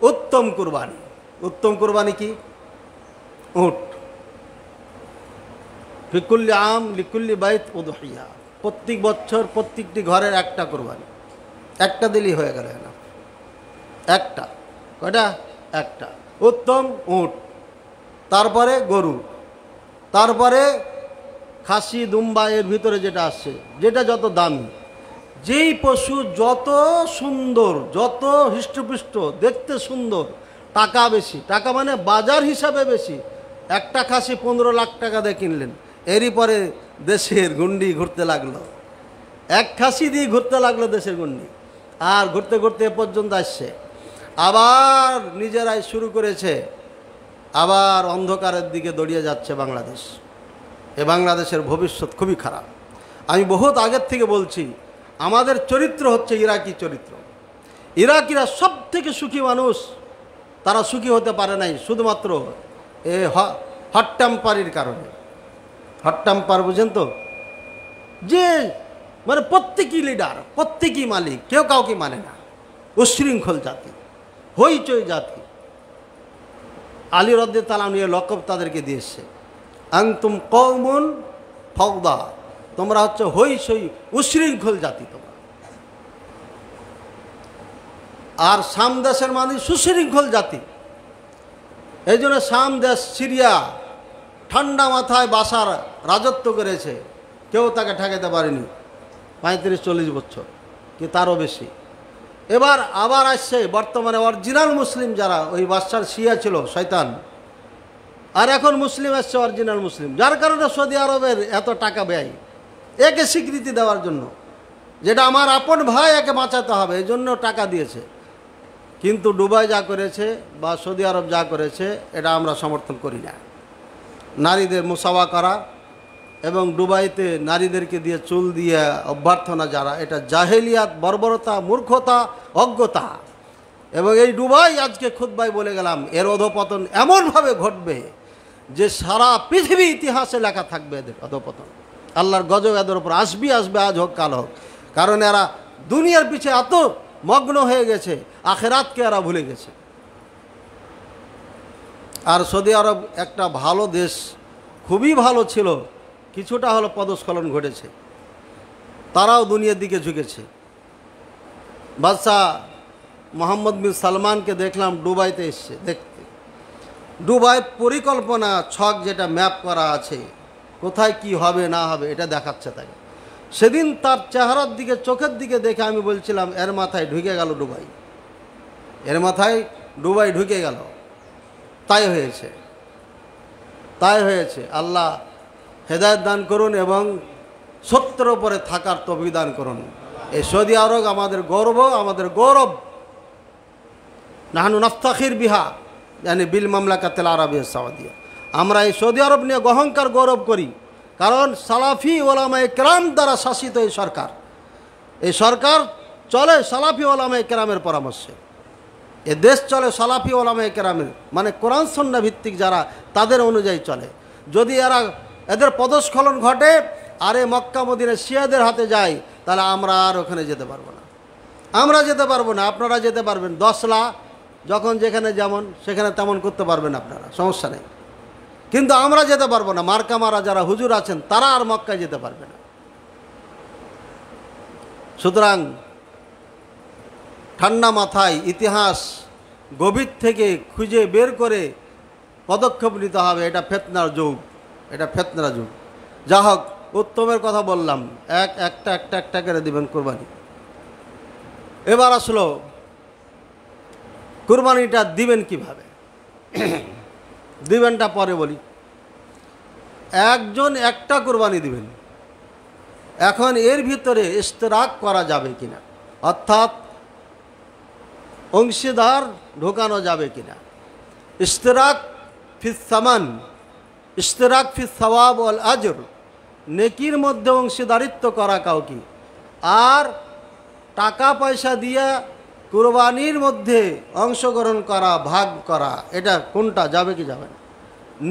উত্তম কুরবানি। উত্তম কুরবানি কি? উট। ফিকুল্লি আম লিকুল্লি বাইত উদহিয়া, প্রত্যেক বছর প্রত্যেকটি ঘরের একটা কুরবানি, একটা দিলেই হয়ে গেল না, একটা। কয়টা? একটা। উত্তম উট, তারপরে গরু, তারপরে খাসি দুম্বা, এর ভিতরে যেটা আসছে, যেটা যত দামি, যেই পশু যত সুন্দর, যত হৃষ্টপুষ্ট, দেখতে সুন্দর, টাকা বেশি, টাকা মানে বাজার হিসাবে বেশি। একটা খাসি 15 লাখ টাকা দিয়ে কিনলেন, এরই পরে দেশের গুন্ডি ঘুরতে লাগলো, এক খাসি দিয়ে ঘুরতে লাগলো দেশের গুন্ডি, আর ঘুরতে ঘুরতে এ পর্যন্ত আসছে। আবার নিজেরাই শুরু করেছে, আবার অন্ধকারের দিকে দড়িয়ে যাচ্ছে বাংলাদেশ। এ বাংলাদেশের ভবিষ্যৎ খুবই খারাপ। আমি বহুত আগের থেকে বলছি, আমাদের চরিত্র হচ্ছে ইরাকি চরিত্র। ইরাকিরা সব থেকে সুখী মানুষ, তারা সুখী হতে পারে নাই শুধুমাত্র এ হট টেম্পারির কারণে। হট টেম্পার বুঝেন তো? যে মানে প্রত্যেকই লিডার, প্রত্যেকই মালিক, কেউ কাউকে মানে না, উশৃঙ্খল জাতি, হইচই জাতি। আলী রাদিয়াল্লাহু তাআলা নিয়ে লকব তাদেরকে দিয়েছে, আনতুম কওমুন ফাওদা, তোমরা হচ্ছে হইচই উশৃঙ্খল জাতি তোমরা। আর শাম দেশের মানুষ সুশৃঙ্খল জাতি। এই জন্য শাম দেশ, সিরিয়া ঠান্ডা মাথায় বাসার রাজত্ব করেছে, কেউ তাকে ঠেকাতে পারেনি 35-40 বছর কি তারও বেশি। এবার আবার আসছে বর্তমানে অরিজিনাল মুসলিম যারা, ওই বাদশার শিয়া ছিল শয়তান, আর এখন মুসলিম আসছে অরিজিনাল মুসলিম, যার কারণে সৌদি আরবের এত টাকা ব্যয় একে স্বীকৃতি দেওয়ার জন্য, যেটা আমার আপন ভাই, একে বাঁচাতে হবে, এই জন্য টাকা দিয়েছে। কিন্তু দুবাই যা করেছে বা সৌদি আরব যা করেছে, এটা আমরা সমর্থন করি না। নারীদের মুসাওয়া করা এবং দুবাইতে নারীদেরকে দিয়ে চুল দিয়ে অভ্যর্থনা যারা, এটা জাহেলিয়াত, বর্বরতা, মূর্খতা, অজ্ঞতা। এবং এই দুবাই আজকে খুতবায় বলে গেলাম, এর অধপতন এমনভাবে ঘটবে যে সারা পৃথিবী ইতিহাসে লেখা থাকবে এদের অধপতন। আল্লাহর গজব এদের উপর আসবে, আজ হোক কাল হোক। কারণ এরা দুনিয়ার পিছে এত মগ্ন হয়ে গেছে, আখেরাতকে এরা ভুলে গেছে। আর সৌদি আরব একটা ভালো দেশ, খুবই ভালো ছিল, কিছুটা হলো পদস্খলন ঘটেছে, তারাও দুনিয়ার দিকে ঝুঁকেছে। বাদশাহ মোহাম্মদ বিন সালমানকে দেখলাম দুবাইতে এসছে দেখতে। দুবাই পরিকল্পনা ছক, যেটা ম্যাপ করা আছে, কোথায় কি হবে না হবে এটা দেখাচ্ছে তাকে। সেদিন তার চেহারার দিকে, চোখের দিকে দেখে আমি বলছিলাম, এর মাথায় ঢুকে গেল দুবাই, এর মাথায় দুবাই ঢুকে গেল। তাই হয়েছে, তাই হয়েছে। আল্লাহ হেদায়েত দান করুন এবং সত্যের উপরে থাকার তৌফিক দান করুন। এই সৌদি আরব আমাদের গর্ব, আমাদের গৌরব। নাহনু নাফতাখির বিহা মানে বিল মামলাকাতিল আরাবিয়া সাউদিয়া, আমরা এই সৌদি আরব নিয়ে অহংকার গৌরব করি। কারণ সালাফি ওলামায়ে কেরাম দ্বারা শাসিত এই সরকার, এই সরকার চলে সালাফি ওলামায়ে কেরামের পরামর্শে। এ দেশ চলে সালাফি ওলামায়ে কেরামের, মানে কোরআন সুন্নাহ ভিত্তিক যারা, তাদের অনুযায়ী চলে। যদি এদের পদস্খলন ঘটে আর এ মক্কা মদিনা শিয়াদের হাতে যায়, তাহলে আমরা আর ওখানে যেতে পারবো না, আমরা যেতে পারবো না। আপনারা যেতে পারবেন, 10 লাখ যখন যেখানে যেমন সেখানে তেমন করতে পারবেন আপনারা, সমস্যা নেই। কিন্তু আমরা যেতে পারবো না। মার্কা মারা যারা হুজুর আছেন, তারা আর মক্কায় যেতে পারবে না। সুতরাং ঠান্ডা মাথায় ইতিহাস গভীর থেকে খুঁজে বের করে পদক্ষেপ নিতে হবে। এটা ফিতনার যুগ, এটা ফিতনার যুগ। যা হোক, উত্তমের কথা বললাম, একটা করে দিবেন কোরবানি। এবার আসলো কোরবানিটা দিবেন কিভাবে, দিবেনটা পরে বলি। একজন একটা কোরবানি দিবেন। এখন এর ভিতরে ইশতেরাক করা যাবে কিনা, অর্থাৎ অংশীদার ঢোকানো যাবে কিনা। ইশতেরাক ফিস সামান, ইশতিরাক ফি সওয়াব ওয়াল আজর, নেকির মধ্যে অংশীদারিত্ব করা কাউকে, আর টাকা পয়সা দিয়ে কুরবানির মধ্যে অংশগ্রহণ করা, ভাগ করা, এটা কোনটা যাবে কি যাবে না?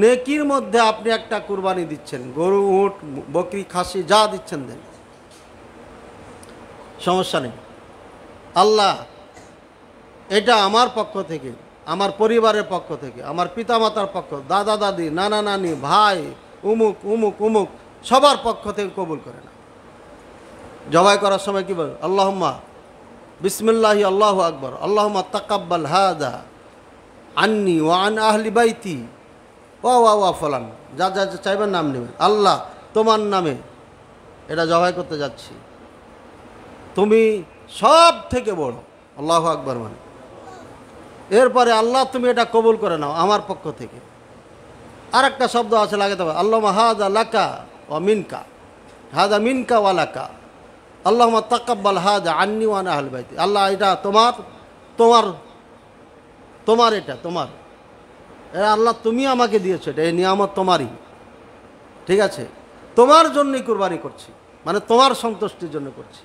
নেকির মধ্যে আপনি একটা কুরবানি দিচ্ছেন, গরু, উট, বকরি, খাসি যা দিচ্ছেন দেন, সমস্যা নেই। আল্লাহ এটা আমার পক্ষ থেকে, আমার পরিবারের পক্ষ থেকে, আমার পিতামাতার পক্ষ, দাদা দাদি, নানা নানি, ভাই, উমুক উমুক উমুক সবার পক্ষ থেকে কবুল করে না। জবাই করার সময় কি বল? আল্লাহুম্মা বিসমিল্লাহি আল্লাহু আকবার, আল্লাহুম্মা তাকাব্বাল হাদা আন্নি ওয়া আন আহলি বাইতি ওয়া ফলান, যা যা চাইবেন নাম নেবেন। আল্লাহ তোমার নামে এটা জবাই করতে যাচ্ছি, তুমি সব থেকে বড়, আল্লাহু আকবার মানে। এরপরে আল্লাহ তুমি এটা কবুল করে নাও আমার পক্ষ থেকে। আর একটা শব্দ আছে লাগাতে হবে, আল্লাহুম্মা হাদা লাকা ওয়া মিনকা, হাদা মিনকা ওয়া লাকা, আল্লাহুম্মা তাকাব্বাল হাদা আন্নি ওয়া আন আহলি বাইতি। আল্লাহ এটা তোমার, তোমার তোমার এটা তোমার, আল্লাহ তুমি আমাকে দিয়েছো, এটা এই নিয়ামত তোমারই, ঠিক আছে? তোমার জন্যই কুরবানি করছি, মানে তোমার সন্তুষ্টির জন্য করছি।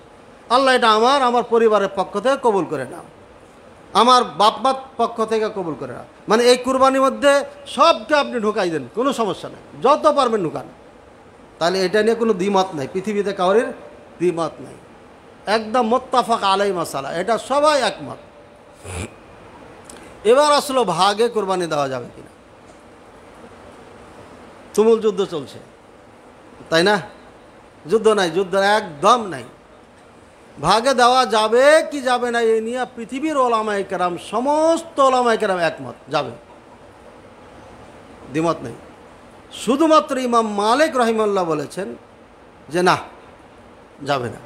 আল্লাহ এটা আমার পরিবারের পক্ষ থেকে কবুল করে নাও, আমার বাপ মার পক্ষ থেকে কবুল করে নাও। মানে এই কুরবানির মধ্যে সবকে আপনি ঢুকাই দেন, কোনো সমস্যা নেই, যত পারবেন ঢুকান। তাহলে এটা নিয়ে কোনো দ্বিমত নাই, পৃথিবীতে কাউরির দ্বিমত নাই, একদম মুত্তাফাক আলাই মাসালা, এটা সবাই একমত। এবার আসলে ভাগে কোরবানি দেওয়া যাবে কিনা? তুমুল যুদ্ধ চলছে, তাই না? যুদ্ধ নাই, যুদ্ধ একদম নাই। ভাগে দেওয়া যাবে কি যাবে না এ নিয়ে পৃথিবীর ওলামায়ে কেরাম, সমস্ত ওলামায়ে কেরাম একমত, যাবে, দ্বিমত নেই। শুধুমাত্র ইমাম মালিক রহিমাহুল্লাহ বলেছেন যে না, যাবে না।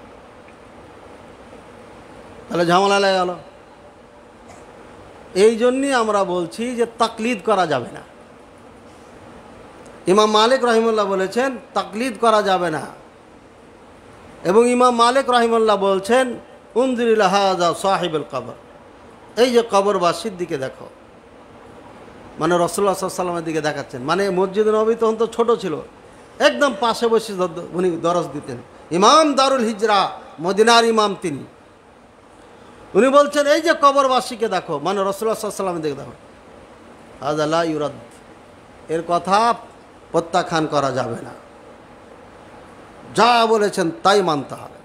তাহলে ঝামেলা লেগে গেল। এই জন্যই আমরা বলছি যে তাকলিদ করা যাবে না। ইমাম মালিক রহিমাহুল্লাহ বলেছেন তাকলিদ করা যাবে না, এবং ইমাম মালিক রহিমাহুল্লাহ বলছেন উনজির ইলা হাযা সাহিবুল কবর, এই যে কবরবাসীর দিকে দেখো, মানে রাসূলুল্লাহ সাল্লাল্লাহু আলাইহি ওয়াসাল্লামের দিকে দেখাচ্ছেন। মানে মসজিদ নববী তখন তো ছোট ছিল, একদম পাশে বসে উনি দরজ দিতেন, ইমাম দারুল হিজরা, মদিনার ইমাম তিনি। উনি বলছেন এই যে কবরবাসীকে দেখো, মানে রাসূলুল্লাহ সাল্লাল্লাহু আলাইহি ওয়াসাল্লামের দিকে দেখো, হাযা লা ইউরাদ, এর কথা প্রত্যাখ্যান করা যাবে না, যা বলেছেন তাই মানতে হবে।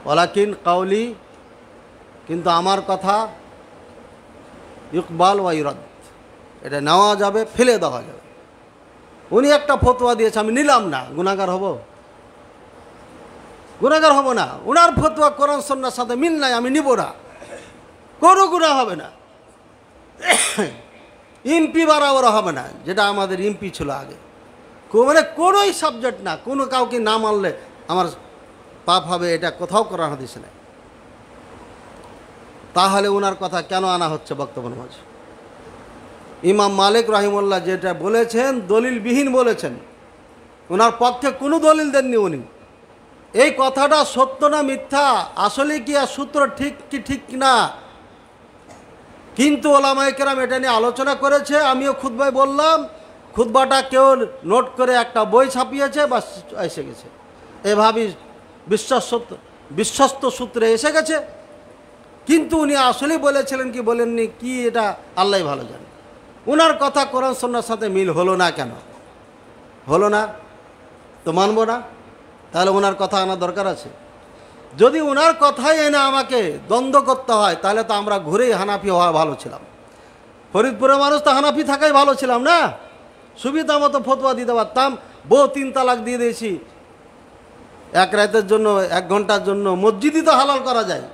ওয়ালাকিন কাউলি, কিন্তু আমার কথা ইকবাল ওয়া ইউরাদ, এটা নেওয়া যাবে, ফেলে দেওয়া যাবে। উনি একটা ফতোয়া দিয়েছে, আমি নিলাম না, গুনাহগার হব? গুনাহগার হব না। ওনার ফতোয়া কোরআন সুন্নাহর সাথে মিল নাই, আমি নিব না, কোনো গুনাহ হবে না। এমপি বাড়াওয়ারা হবে না, যেটা আমাদের এমপি ছিল আগে, মানে কোনোই সাবজেক্ট না, কোনো কাউকে না মানলে আমার পাপ হবে, এটা কোথাও কোরআন হাদিসে নেই। তাহলে ওনার কথা কেন আনা হচ্ছে বক্তব্যের মাঝে? ইমাম মালিক রহিমাহুল্লাহ যেটা বলেছেন দলিলবিহীন বলেছেন, ওনার পক্ষে কোনো দলিল দেননি উনি। এই কথাটা সত্য না মিথ্যা, আসলে কি আর সূত্র ঠিক কি ঠিক না, কিন্তু ওলামায়ে কেরাম এটা নিয়ে আলোচনা করেছে। আমিও খুতবায় বললাম, খুতবাটা কেউ নোট করে একটা বই ছাপিয়েছে, বা এসে গেছে, এভাবেই বিশ্বস্ত সূত্রে এসে গেছে। কিন্তু উনি আসলেই বলেছিলেন কি বলেননি, কি এটা আল্লাহ ভালো জানে। ওনার কথা কোরআন সুন্নাহর সাথে মিল হলো না, কেন হলো না? তো মানবো না, তাহলে ওনার কথা আনার দরকার আছে। যদি ওনার কথাই এনে আমাকে দ্বন্দ্ব করতে হয়, তাহলে তো আমরা ঘুরেই হানাফি হওয়া ভালো ছিলাম। ফরিদপুরের মানুষ তো হানাফি থাকাই ভালো ছিলাম না, সুবিধা মতো ফতোয়া দিতে পারতাম। বউ 3 তালাক দিয়ে দিয়েছি, এক রাতের জন্য, 1 ঘন্টার জন্য মসজিদই তো হালাল করা যায়।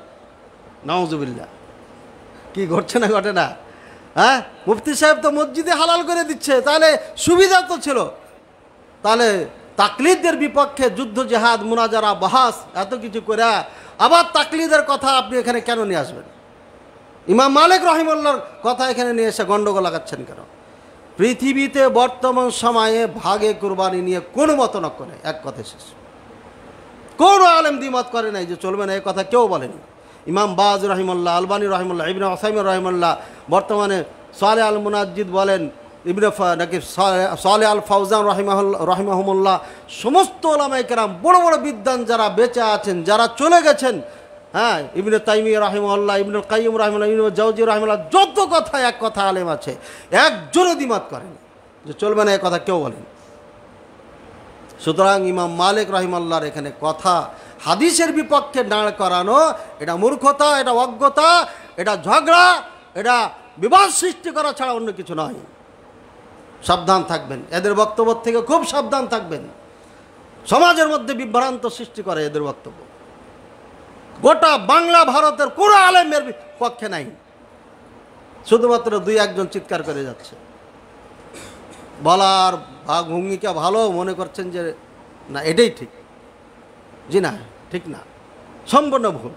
নাউজুবিল্লাহ, কি ঘটছে না ঘটে না? হ্যাঁ, মুফতি সাহেব তো মসজিদে হালাল করে দিচ্ছে, তাহলে সুবিধা তো ছিল। তাহলে তাকলিদের বিপক্ষে যুদ্ধ, জেহাদ, মুনাজারা, বাহাস, এত কিছু করে আবার তাকলিদের কথা আপনি এখানে কেন নিয়ে আসবেন? ইমাম মালিক রহিমাহুল্লাহর কথা এখানে নিয়ে এসে গন্ডগোল লাগাচ্ছেন কেন? পৃথিবীতে বর্তমান সময়ে ভাগে কুরবানি নিয়ে কোনো মতনক্য নেই, এক কথা শেষ। কোনো আলেম দ্বিমত করে নাই যে চলবে না, এই কথা কেউ বলেনি। ইমাম বাজ রহিমাহুল্লাহ, আলবানী রহিমাহুল্লাহ, ইবনে উসাইমিন রহিমাহুল্লাহ, বর্তমানে সালেহ আল মুনাজ্জিদ বলেন, নাকি সালেহ আল ফাউজান রহিমাহুমুল্লাহ, সমস্ত ওলামায়ে কেরাম, বড় বড় বিদ্বান যারা বেঁচে আছেন, যারা চলে গেছেন, হ্যাঁ, ইবনে তাইমিয়া রাহিমাহুল্লাহ, ইবনুল কাইয়্যিম রাহিমাহুল্লাহ, ইবনুল জাওজি রাহিমাহুল্লাহ, যত কথা এক কথা আলেম আছে, একজনও দ্বিমত করেন যে চলবে না, এ কথা কেউ বলেন। সুতরাং ইমাম মালিক রাহিমাহুল্লাহর এখানে কথা হাদিসের বিপক্ষে দাঁড় করানো, এটা মূর্খতা, এটা অজ্ঞতা, এটা ঝগড়া, এটা বিবাদ সৃষ্টি করা ছাড়া অন্য কিছু নয়। সাবধান থাকবেন, এদের বক্তব্য থেকে খুব সাবধান থাকবেন। সমাজের মধ্যে বিভ্রান্ত সৃষ্টি করে এদের বক্তব্য। গোটা বাংলা ভারতের কোনো আলেমের পক্ষে নাই, শুধুমাত্র দুই একজন চিৎকার করে যাচ্ছে। বলার ভূমিকা ভালো মনে করছেন যে না এটাই ঠিক, জি না, ঠিক না, সম্পূর্ণ ভুল।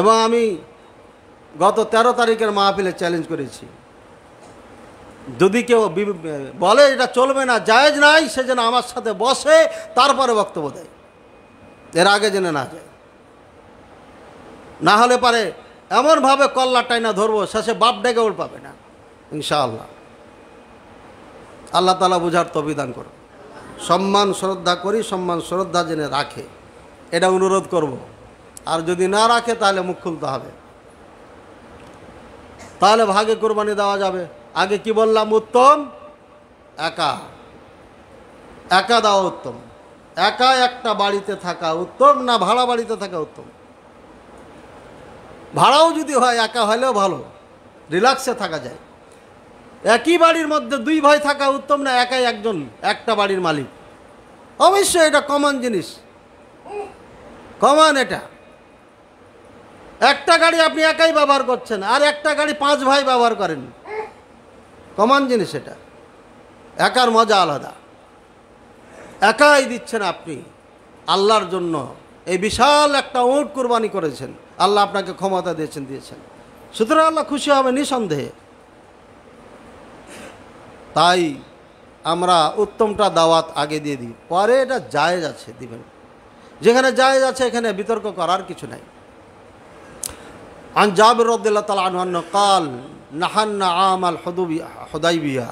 এবং আমি গত 13 তারিখের মাহফিলে চ্যালেঞ্জ করেছি, যদি কেউ বলে এটা চলবে না, জায়েজ নাই, সে যেন আমার সাথে বসে তারপরে বক্তব্য দেয়, এর আগে যেন না যায়। না হলে পারে এমনভাবে কল্লা টাইনা ধরবো, শেষে বাপ ডেকে উল পাবে না ইনশাআল্লাহ। আল্লাহ তাআলা বুঝার তৌফিক দান করুন। সম্মান শ্রদ্ধা করি, সম্মান শ্রদ্ধা জেনে রাখে, এটা অনুরোধ করব। আর যদি না রাখে তাহলে মুখ খুলতে হবে, তাহলে ভাগে কোরবানি দেওয়া যাবে। আগে কি বললাম? উত্তম একা একা দেওয়া উত্তম। একা একটা বাড়িতে থাকা উত্তম না ভাড়া বাড়িতে থাকা উত্তম? ভাড়াও যদি হয় একা হলেও ভালো, রিল্যাক্সে থাকা যায়। একই বাড়ির মধ্যে দুই ভাই থাকা উত্তম না একাই একজন একটা বাড়ির মালিক? অবশ্যই এটা কমন জিনিস, কমন। এটা একটা গাড়ি আপনি একাই ব্যবহার করছেন, আর একটা গাড়ি 5 ভাই ব্যবহার করেন, কমন জিনিস এটা। একার মজা আলাদা। একাই দিচ্ছেন আপনি আল্লাহর জন্য, এই বিশাল একটা উট কুরবানি করেছেন, আল্লাহ আপনাকে ক্ষমতা দিয়েছেন। সুতরাং আল্লাহ খুশি হবে নিঃসন্দেহে। তাই আমরা উত্তমটা দাওয়াত আগে দিয়ে দিই, পরে এটা জায়েজ আছে দিবেন। যেখানে জায়েজ আছে এখানে বিতর্ক করার কিছু নাই। আন জাবির রাদিয়াল্লাহু তাআলা আনহু আন্নাহু قال نحن عام الحديبية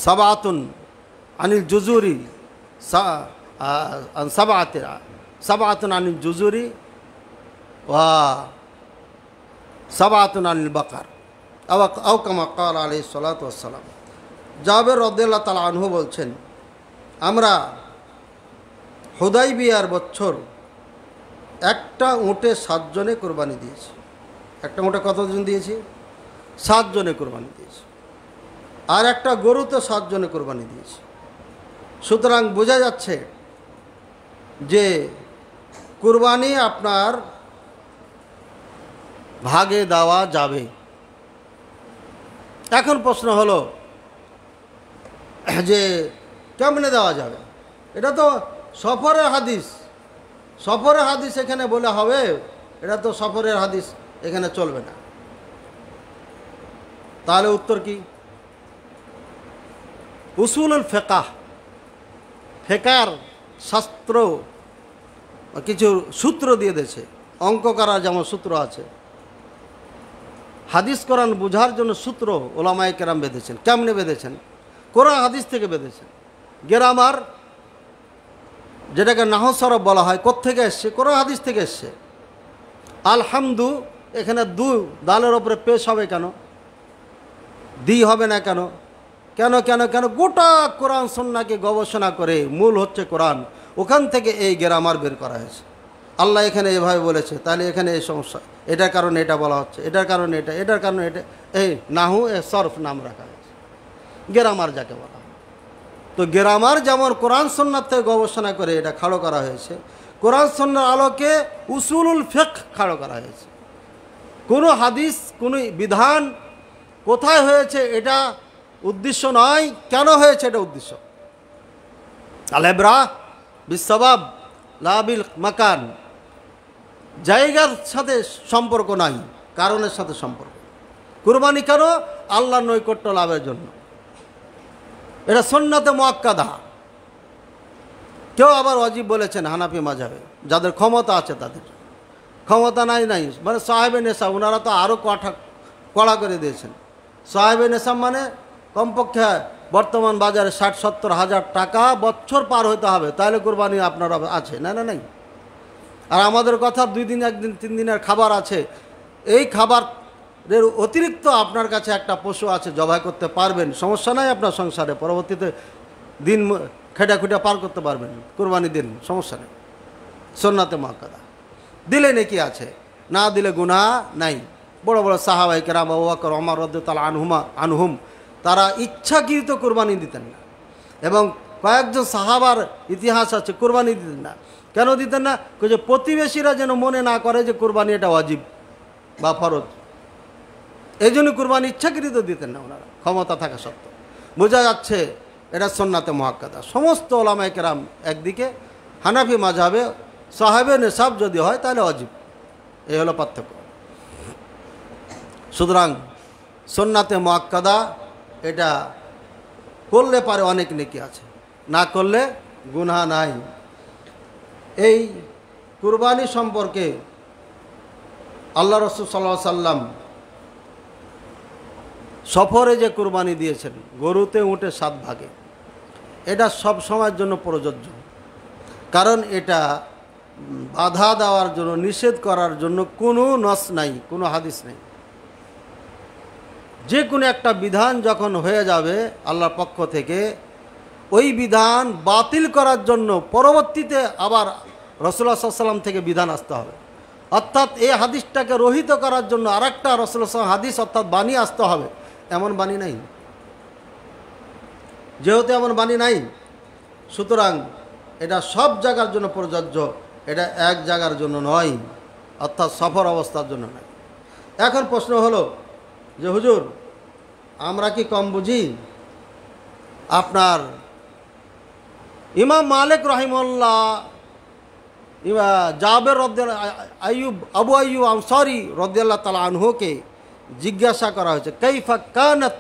7 عن الجزور 7 عن الجزور و7 عن البقر أو كما قال عليه الصلاة والسلام। জাবির রাদিয়াল্লাহু তাআলা আনহু বলছেন, আমরা হুদাইবিয়ার বছর একটা উটে 7 জনে কোরবানি দিয়েছি। একটা উটে কতজন দিয়েছি? 7 জনে কোরবানি দিয়েছি। আর একটা গরুতে 7 জনে কোরবানি দিয়েছি। সুতরাং বোঝা যাচ্ছে যে কোরবানি আপনার ভাগে দেওয়া যাবে। এখন প্রশ্ন হলো যে কেমনে দেওয়া যাবে? এটা তো সফরের হাদিস, সফরের হাদিস এখানে বলে হবে? এটা তো সফরের হাদিস, এখানে চলবে না। তাহলে উত্তর কি? উসুলুল ফিকহ, ফিকহের শাস্ত্র কিছু সূত্র দিয়ে দিয়েছে। অঙ্ক করার যেমন সূত্র আছে, হাদিস কোরআন বোঝার জন্য সূত্র ওলামায়ে কেরাম বেঁধেছেন। কেমনে বেঁধেছেন? কোরআন হাদিস থেকে বেঁধেছেন। গ্রামার, যেটাকে নাহু সরফ বলা হয়, কোত্থেকে এসছে? কোরআন হাদিস থেকে এসছে। আলহামদু, এখানে দু দালের ওপরে পেশ হবে কেন? দি হবে না কেন? কেন কেন কেন? গোটা কোরআন সুন্নাহকে গবেষণা করে, মূল হচ্ছে কোরআন, ওখান থেকে এই গ্রামার বের করা হয়েছে। আল্লাহ এখানে এভাবে বলেছে, তাহলে এখানে এই সমস্যা, এটার কারণে এটা বলা হচ্ছে, এটার কারণে এটা, এটার কারণে এটা, এই নাহু এ সরফ নাম রাখা হয়েছে, গ্রামার যাকে বলা হয়। তো গ্রামার যেমন কোরআন সুন্নাহ থেকে গবেষণা করে এটা খাড়ো করা হয়েছে, কোরআন সুন্নাহর আলোকে উসুলুল ফিকহ খাড়ো করা হয়েছে। কোনো হাদিস, কোনো বিধান কোথায় হয়েছে এটা উদ্দেশ্য নয়, কেন হয়েছে এটা উদ্দেশ্য। আল ইবরা বিসবাব লা বিল মাকান, জায়গার সাথে সম্পর্ক নাই, কারণের সাথে সম্পর্ক। কুরবানি কেন? আল্লাহর নৈকট্য লাভের জন্য। এটা সুন্নাতে মুআক্কাদা। কেউ আবার ওয়াজিব বলেছেন হানাফি মাযহাবে, যাদের ক্ষমতা আছে তাদের। ক্ষমতা নাই, মানে সাহেবে নেশা, ওনারা তো আরও কড়া করে দিয়েছেন। সাহেবে নেশাব মানে কমপক্ষে বর্তমান বাজারে 60-70 হাজার টাকা বছর পার হতে হবে, তাহলে কোরবানি আপনার আছে, না না নাই। আর আমাদের কথা 2 দিন 1 দিন 3 দিনের খাবার আছে, এই খাবারের অতিরিক্ত আপনার কাছে একটা পশু আছে, জবাই করতে পারবেন, সমস্যা নাই আপনার সংসারে, পরবর্তীতে দিন খেটা পার করতে পারবেন, কোরবানি দিন, সমস্যা নেই। সুন্নাতে মুআক্কাদা দিলে নেকি আছে, না দিলে গুনাহ নাই। বড় বড় সাহাবায়ে কেরাম আবু বকর ওমর রাদিয়াল্লাহু আনহুম তারা ইচ্ছাকৃত কোরবানি দিতেন না, এবং কয়েকজন সাহাবার ইতিহাস আছে কোরবানি দিতেন না। কেন দিতেন না? যে প্রতিবেশীরা যেন মনে না করে যে কোরবানি এটা ওয়াজিব বা ফরজ, এই জন্য কোরবানি ইচ্ছাকৃত দিতেন না ওনারা, ক্ষমতা থাকা সত্ত্বেও। বোঝা যাচ্ছে এটা সুন্নাতে মুআক্কাদা। সমস্ত উলামায়ে কেরাম একদিকে, হানাফি মাযহাবে সাহেবে নেশাব যদি হয় তাহলে ওয়াজিব, এই হলো পার্থক্য। সুতরাং সুন্নাতে মুআক্কাদা এটা করলে পারে অনেক নেকি আছে, না করলে গুনাহ নাই। এই কুরবানি সম্পর্কে আল্লাহ রাসূল সাল্লাল্লাহু আলাইহি সাল্লাম সফরে যে কুরবানি দিয়েছেন গরুতে উটে 7 ভাগে, এটা সব সময়ের জন্য প্রযোজ্য। কারণ এটা বাধা দেওয়ার জন্য, নিষেধ করার জন্য কোনো নস নাই, কোনো হাদিস নেই। যে কোনো একটা বিধান যখন হয়ে যাবে আল্লাহর পক্ষ থেকে, ওই বিধান বাতিল করার জন্য পরবর্তীতে আবার রাসূলুল্লাহ সাল্লাল্লাহু আলাইহি ওয়াসাল্লাম থেকে বিধান আসতে হবে। অর্থাৎ এই হাদিসটাকে রহিত করার জন্য আরেকটা রাসূলুল্লাহ সাল্লাল্লাহু আলাইহি ওয়াসাল্লাম হাদিস অর্থাৎ বাণী আসতে হবে, এমন বাণী নাই। যেহেতু এমন বাণী নাই, সুতরাং এটা সব জায়গার জন্য প্রযোজ্য, এটা এক জায়গার জন্য নয়, অর্থাৎ সফর অবস্থার জন্য নয়। এখন প্রশ্ন হলো যে হুজুর আমরা কি কম বুঝি? আপনার ইমাম মালিক রাহিমাহুল্লাহ, জাবের আবু আইয়ুব আনসারী রাদিয়াল্লাহু তাআলা আনহুকে জিজ্ঞাসা করা হয়েছে, কাইফা কানাত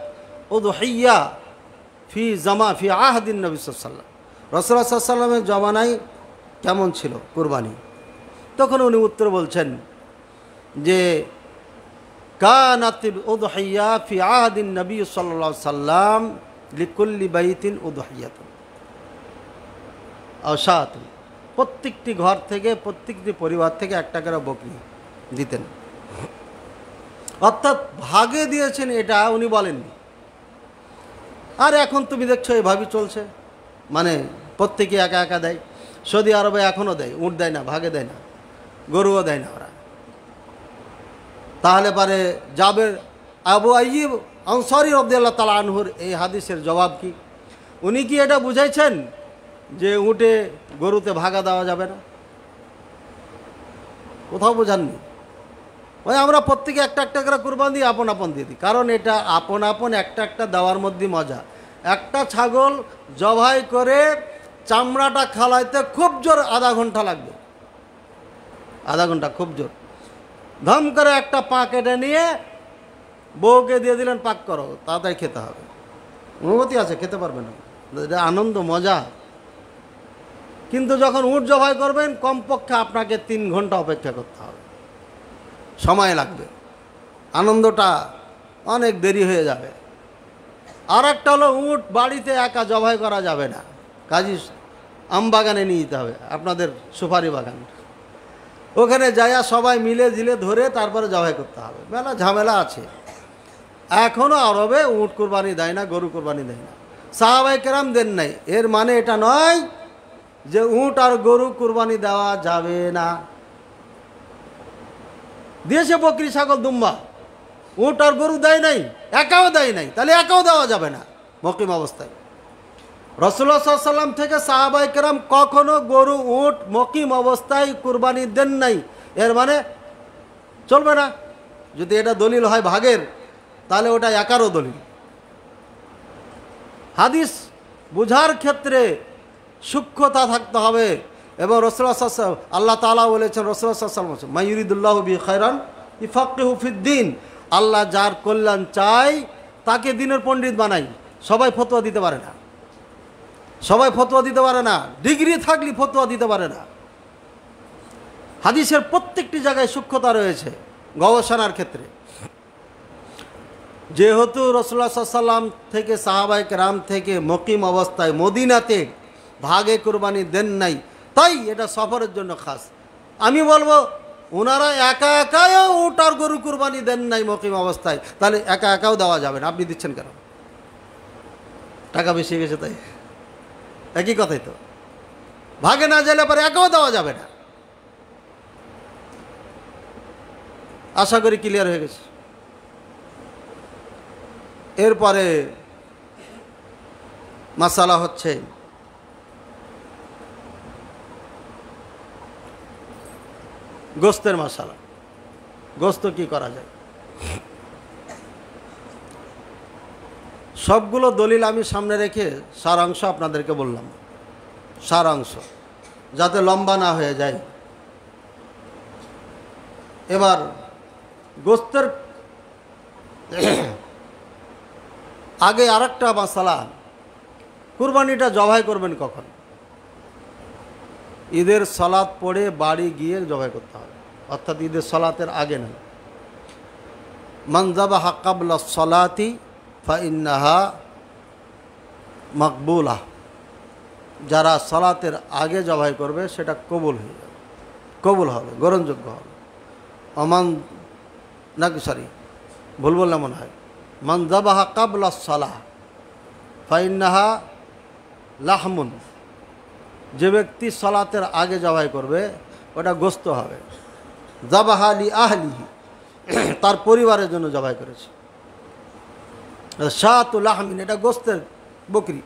উযহিয়া ফি আহদিন নবী সাল্লাল্লাহু আলাইহি ওয়াসাল্লাম, রাসূলুল্লাহ সাল্লাল্লাহু আলাইহি ওয়াসাল্লামের জমানায় কেমন ছিল কুরবানি? তখন উনি উত্তর বলছেন যে কানাতিল উযহিয়া ফি আহদিন নবী সাল্লাল্লাহু আলাইহি ওয়াসাল্লাম লিকুল্লি বাইতিন উযহিয়াতুন আও শাতুন, প্রত্যেকটি ঘর থেকে, প্রত্যেকটি পরিবার থেকে একটা করে বকরি দিতেন। অর্থাৎ ভাগে দিয়েছেন এটা উনি বলেননি। আর এখন তুমি দেখছো এভাবেই চলছে, মানে প্রত্যেকে একা একা দেয়। সৌদি আরবে এখনও দেয়, উট দেয় না, ভাগে দেয় না, গরুও দেয় না ওরা। তাহলে পারে জাবের আবু আইয়ুব আনসারী রাদিয়াল্লাহু তাআলা আনহুর এই হাদিসের জবাব কি? উনি কি এটা বুঝাইছেন যে উটে গরুতে ভাগা দেওয়া যাবে না? কোথাও বোঝাননি। ওই আমরা প্রত্যেকে একটা একটা করে কুরবানি দিয়ে আপন আপন দিয়ে দিই, কারণ এটা আপন আপন একটা একটা দেওয়ার মধ্যে মজা। একটা ছাগল জবাই করে চামড়াটা খালাইতে খুব জোর আধা ঘন্টা লাগবে, আধা ঘন্টা খুব জোর। ধম করে একটা পা কেটে নিয়ে বউকে দিয়ে দিলেন, পাক করো, তাড়াতাড়ি খেতে হবে। অনুমতি আছে, খেতে পারবে না, এটা আনন্দ মজা। কিন্তু যখন উট জবাই করবেন কমপক্ষে আপনাকে 3 ঘন্টা অপেক্ষা করতে হবে, সময় লাগবে, আনন্দটা অনেক দেরি হয়ে যাবে। আর একটা হলো উট বাড়িতে একা জবাই করা যাবে না, কাজী আম বাগানে নিয়ে যেতে হবে, আপনাদের সুপারি বাগান, ওখানে যাইয়া সবাই মিলে ঝিলে ধরে তারপরে জবাই করতে হবে। মেলা ঝামেলা আছে। এখনও আরবে উট কুরবানি দেয় না, গরু কুরবানি দেয় না, সাহাবায়ে কেরাম দেন নাই। এর মানে এটা নয় যে উট আর গরু কুরবানি দেওয়া যাবে না। দিয়েছে বকরি, ছাগল, দুম্বা, উট আর গরু দেয় নাই, একাও দেয় নাই, তাহলে একাও দেওয়া যাবে না মুকিম অবস্থায়। রাসূলুল্লাহ সাল্লাল্লাহু আলাইহি ওয়াসাল্লাম থেকে সাহাবায়ে কেরাম কখনো গরু উট মুকিম অবস্থায় কুরবানি দেন নাই, এর মানে চলবে না। যদি এটা দলিল হয় ভাগের, তাহলে ওটা একারও দলিল। হাদিস বুঝার ক্ষেত্রে সূক্ষ্মতা থাকতে হবে। এবং রাসূলুল্লাহ সাল্লাল্লাহু আলাইহি ওয়াসাল্লাম, আল্লাহ তাআলা বলেছেন, রাসূলুল্লাহ সাল্লাল্লাহু আলাইহি ওয়াসাল্লাম, মা ইউরিদুল্লাহু বিহি খায়রান ইউফাক্কিহু ফিদ্দীন, আল্লাহ যার কল্যাণ চাই তাকে দিনের পণ্ডিত বানাই। সবাই ফতোয়া দিতে পারে না, সবাই ফতোয়া দিতে পারে না, ডিগ্রি থাকলে ফতোয়া দিতে পারে না। হাদিসের প্রত্যেকটি জায়গায় সূক্ষ্মতা রয়েছে গবেষণার ক্ষেত্রে। যেহেতু রাসূলুল্লাহ সাল্লাল্লাহু আলাইহি ওয়াসাল্লাম থেকে সাহাবায়ে কেরাম থেকে মুকিম অবস্থায় মদিনাতে ভাগে কুরবানি দেন নাই, তাই এটা সফরের জন্য খাস। আমি বলবো ওনারা একা একাও উট আর গরু কুরবানি দেন নাই মুকিম অবস্থায়, তাহলে একা একাও দেওয়া যাবে না। আপনি দিচ্ছেন কেন? টাকা বেশি গেছে তাই? একই কথাই তো, ভাগে না গেলে পরে একাও দেওয়া যাবে না। আশা করি ক্লিয়ার হয়ে গেছে। এরপরে মাসালা হচ্ছে গোস্তের মাসালা। গোস্ত কি করা যায়? সবগুলো দলিল আমি সামনে রেখে সারাংশ আপনাদেরকে বললাম, সারাংশ, যাতে লম্বা না হয়ে যায়। এবার গোস্তের আগে আরেকটা মাসালা, কুরবানিটা জবাই করবেন কখন? ঈদের সালাত পড়ে বাড়ি গিয়ে জবাই করতে হবে, অর্থাৎ ঈদের সালাতের আগে না। মান যাবাহা ক্বাবলা সালাতি ফাইন্নাহা মাকবুলা, যারা সালাতের আগে জবাই করবে সেটা কবুল হয়ে যাবে, কবুল হবে, গ্রহণযোগ্য হবে। অমান নাকি সরি ভুল বললাম মনে হয়, মান যাবাহা ক্বাবলা সালাহ ফাইন্নাহা লাহমুন, যে ব্যক্তি সালাতের আগে জবাই করবে ওটা গোস্ত হবে। যাবাহা লি আহলিহি, তার পরিবারের জন্য জবাই করেছে। শাতুল লাহমিন, এটা গোস্তের বকরি।